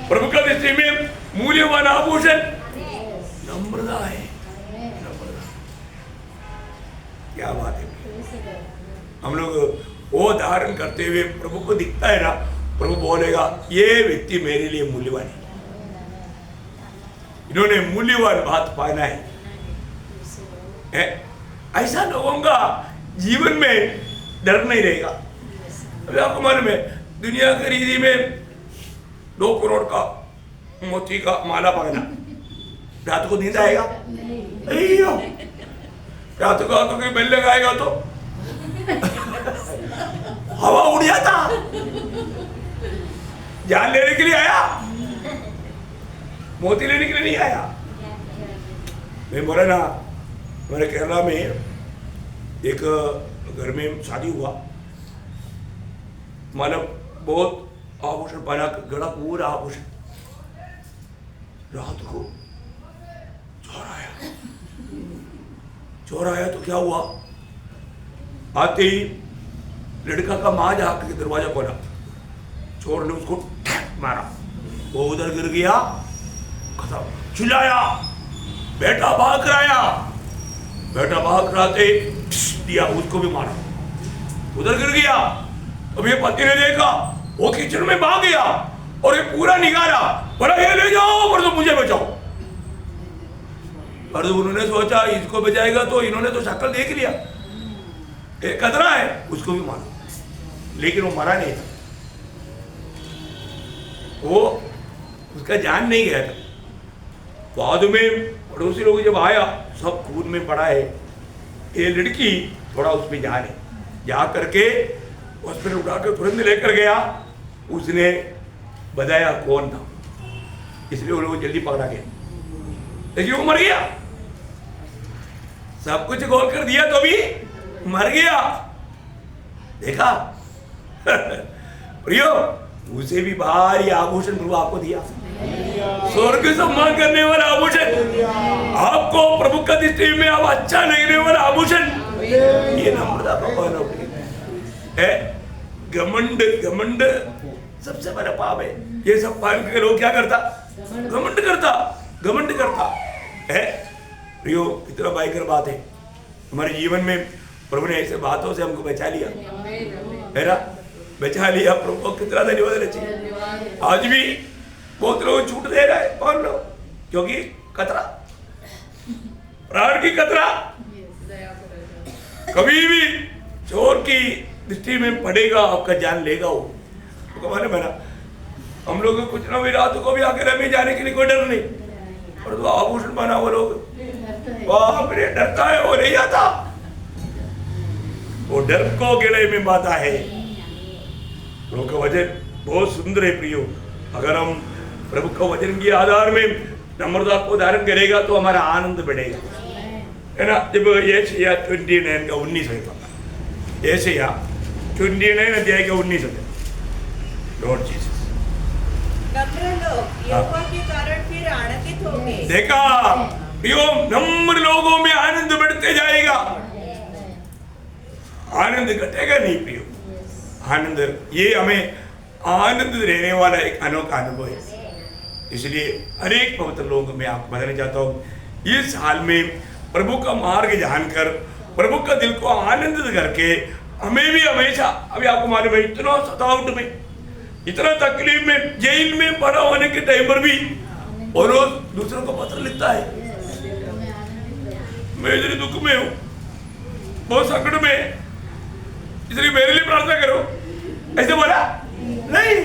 प्रभु का दृष्टि में मूल्यवान आभूषण नम्रता है। क्या बात है। हम लोग वो धारण करते हुए प्रभु को दिखता है ना, प्रभु बोलेगा ये व्यक्ति मेरे लिए मूल्यवान है, इन्होंने मूल्यवान बात पाना है। ऐसा लोगों का जीवन में डर नहीं रहेगा। अभी आपको मालूम है, दुनिया की रीति में 2 करोड़ का मोती का माला पहना, रात को नींद आएगा? या तो कहा तो कोई बेल लगाएगा तो हवा उड़ जाता। जान लेने के लिए आया, मोती लेने के लिए नहीं आया। मैं बोला ना, हमारे केरला में एक घर में शादी हुआ, मतलब बहुत आभूषण पहना, गड़ा पूरा आभूषण। रात को चोर आया तो क्या हुआ, आते ही लड़का का माँ जाकर दरवाजा खोला, चोर ने उसको मारा, वो उधर गिर गया, खत्म। चिल्लाया, बेटा भाग कर आया, बेटा भाग कर आते दिया, उसको भी मारा, उधर गिर गया। अब ये पति ने देखा, वो किचन में भाग गया और ये पूरा निकाला, बोला ये ले जाओ पर तो मुझे बचाओ। पर तो उन्होंने सोचा इसको बचाएगा तो इन्होंने तो शक्ल देख लिया, एक खतरा है, उसको भी मारा। लेकिन वो मरा नहीं था, वो उसका जान नहीं गया था। बाद में पड़ोसी लोग जब आया, सब खून में पड़ा है, ये लड़की थोड़ा उसमें जान है, जा करके हॉस्पिटल उठा के तुरंत लेकर गया। उसने बताया कौन था, इसलिए वो लोग जल्दी पकड़ा गया, लेकिन वो मर गया। सब कुछ गोल कर दिया तो भी मर गया। देखा प्रियो, उसे भी भारी आभूषण प्रभु आपको दिया, स्वर्ग सम्मान करने वाला आभूषण, आपको प्रभु का दृष्टि में आप अच्छा लगने वाला आभूषण, ये नम्रता का पालन है। घमंड, घमंड सबसे बड़ा पाप है। ये सब पाप के लोग क्या करता, घमंड करता, घमंड करता है। प्रियो, कितना भयंकर बात है। हमारे जीवन में प्रभु ने ऐसे बातों से हमको बचा लिया, है ना, बचा लिया। प्रभु को कितना धन्यवाद चाहिए। आज भी बहुत लोग छूट दे रहे हैं, कौन लोग, क्योंकि खतरा, प्राण की खतरा। कभी भी चोर की दृष्टि में पड़ेगा, आपका जान लेगा वो। तो मैंने बना, हम लोग कुछ ना भी रात को भी अकेले में जाने के लिए कोई डर नहीं, और तो आभूषण बना वो लोग, बाप रे, डरता है वो नहीं आता, वो डर को गले में बांधा है। प्रभु का वचन बहुत सुंदर है प्रियो। अगर हम प्रभु का वचन के आधार में नम्रता को धारण करेगा तो हमारा आनंद बढ़ेगा, है ना। जब यशायाह 29 का 19 है, यशायाह 29 अध्याय का 19 है, लॉर्ड जीसस, नम्र लोग यहोवा के कारण फिर आनंदित होंगे। देखा प्रियो, नम्र लोगों में आनंद बढ़ते जाएगा, आनंद घटेगा नहीं प्रियो। आनंद, ये हमें आनंद देने वाला एक अनोखा अनुभव है। इसलिए अनेक पवित्र लोगों में आपको बताना चाहता हूँ, इस हाल में प्रभु का मार्ग जानकर, प्रभु का दिल को आनंदित करके, हमें भी हमेशा, अभी आपको मालूम है, इतना सतावट में, इतना तकलीफ में, जेल में पड़ा होने के टाइम पर भी वो रोज दूसरों को पत्र लिखता है, मैं इतने दुख में हूँ, बहुत संकट में, इसलिए मेरे लिए प्रार्थना करो। ऐसे बोला नहीं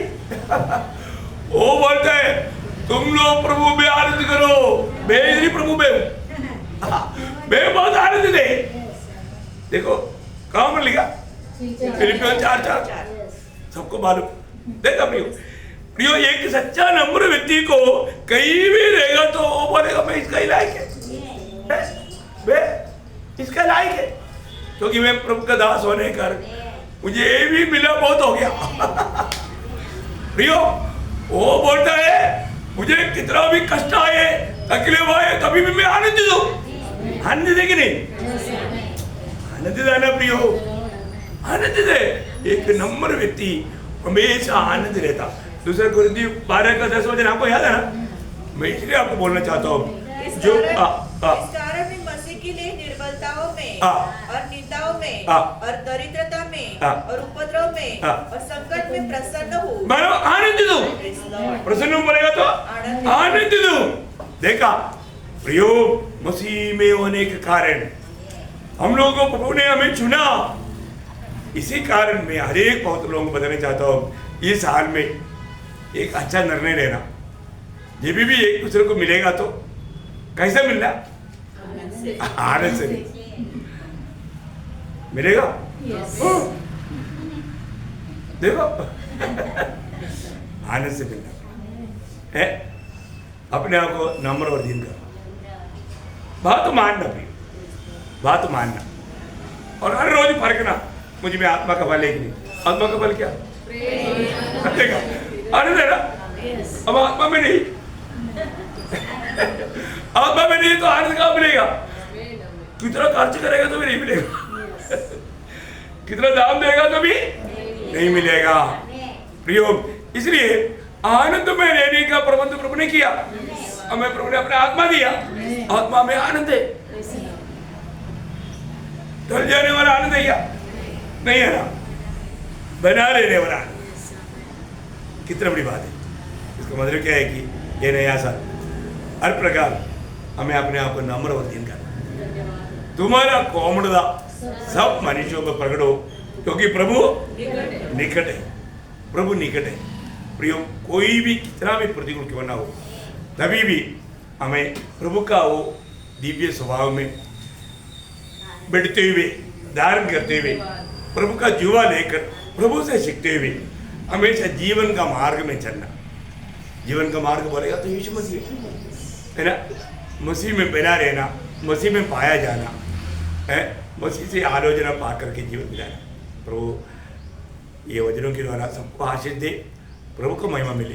वो बोलता है तुम लोग प्रभु में आनंद करो, मैं इतनी प्रभु में हूँ, मैं बहुत आनंद दे। देखो कहाँ पर लिखा, फिलिपियों 4:4, सबको मालूम। देखा प्रियो, प्रियो, एक सच्चा नम्र व्यक्ति को कहीं भी रहेगा तो वो बोलेगा मैं इसका ही लायक है, मैं इसका लायक है, क्योंकि मैं प्रभु का दास होने कर मुझे ये भी मिला, बहुत हो गया। प्रियो, वो बोलता है मुझे कितना भी कष्ट आए, तकलीफ आए, कभी भी मैं आनंदित हूँ। आनंदित है कि नहीं, आनंदित है ना प्रियो, आनंदित है। एक नम्र व्यक्ति हमेशा आनंद रहता। दूसरा कोरिन्थियों 12 का 10 वचन आपको याद है ना, मैं इसलिए आपको बोलना चाहता हूँ, जो इस कारण मैं मसीह के लिए निर्बलताओं में और निंदाओं में और दरिद्रता में और उपद्रव में और संकट में प्रसन्न हूँ। मैं आनंदित हूँ, प्रसन्न पड़ेगा तो आनंदित हूँ। देखा प्रियो, मसीह में होने के कारण हम लोगों को प्रभु ने हमें चुना। इसी कारण मैं हर एक बहुत लोगों को बताना चाहता हूँ, इस हाल में एक अच्छा निर्णय लेना। ये भी एक दूसरे को मिलेगा तो कैसे मिलना, आनंद से। मिलेगा? Yes. देखो आनंद से मिलना है, अपने आप को नम्र और दीन करना, बात मानना भी, बात मानना, और हर रोज फर्कना, मुझे में आत्मा का फल है कि नहीं? आत्मा का फल क्या? देखा आनंद है ना? अब आत्मा में नहीं, आत्मा में नहीं तो आनंद कहाँ मिलेगा? कितना खर्च करेगा तो भी नहीं मिलेगा, कितना दाम देगा तो भी नहीं मिलेगा प्रियो। इसलिए आनंद में रहने का प्रबंध प्रभु ने किया, हमें प्रभु ने अपना आत्मा दिया, आत्मा में आनंद है, ढल जाने वाला आनंद है क्या? नहीं है ना, बना रहने वाला आनंद। कितना बड़ी बात है। इसका मतलब क्या है कि ये नया साल हर प्रकार हमें अपने आप को नम्र और दीन करना, तुम्हारा कोमलता सब मनुष्यों में प्रकट हो, क्योंकि प्रभु निकट है, प्रभु निकट है प्रियो। कोई भी कितना भी प्रतिकूल क्यों ना हो, तभी भी हमें प्रभु का वो दिव्य स्वभाव में बैठते हुए, धारण करते हुए, प्रभु का जुआ लेकर प्रभु से सीखते हुए हमेशा जीवन का मार्ग में चलना। जीवन का मार्ग बोलेगा तो यीशु मसीह है ना, मसीह में बना रहना, मसीह में पाया जाना है, मसीह से आलोचना पा करके जीवन बिताना। प्रभु ये वचनों के द्वारा सबको आशीष दे, प्रभु को महिमा मिले।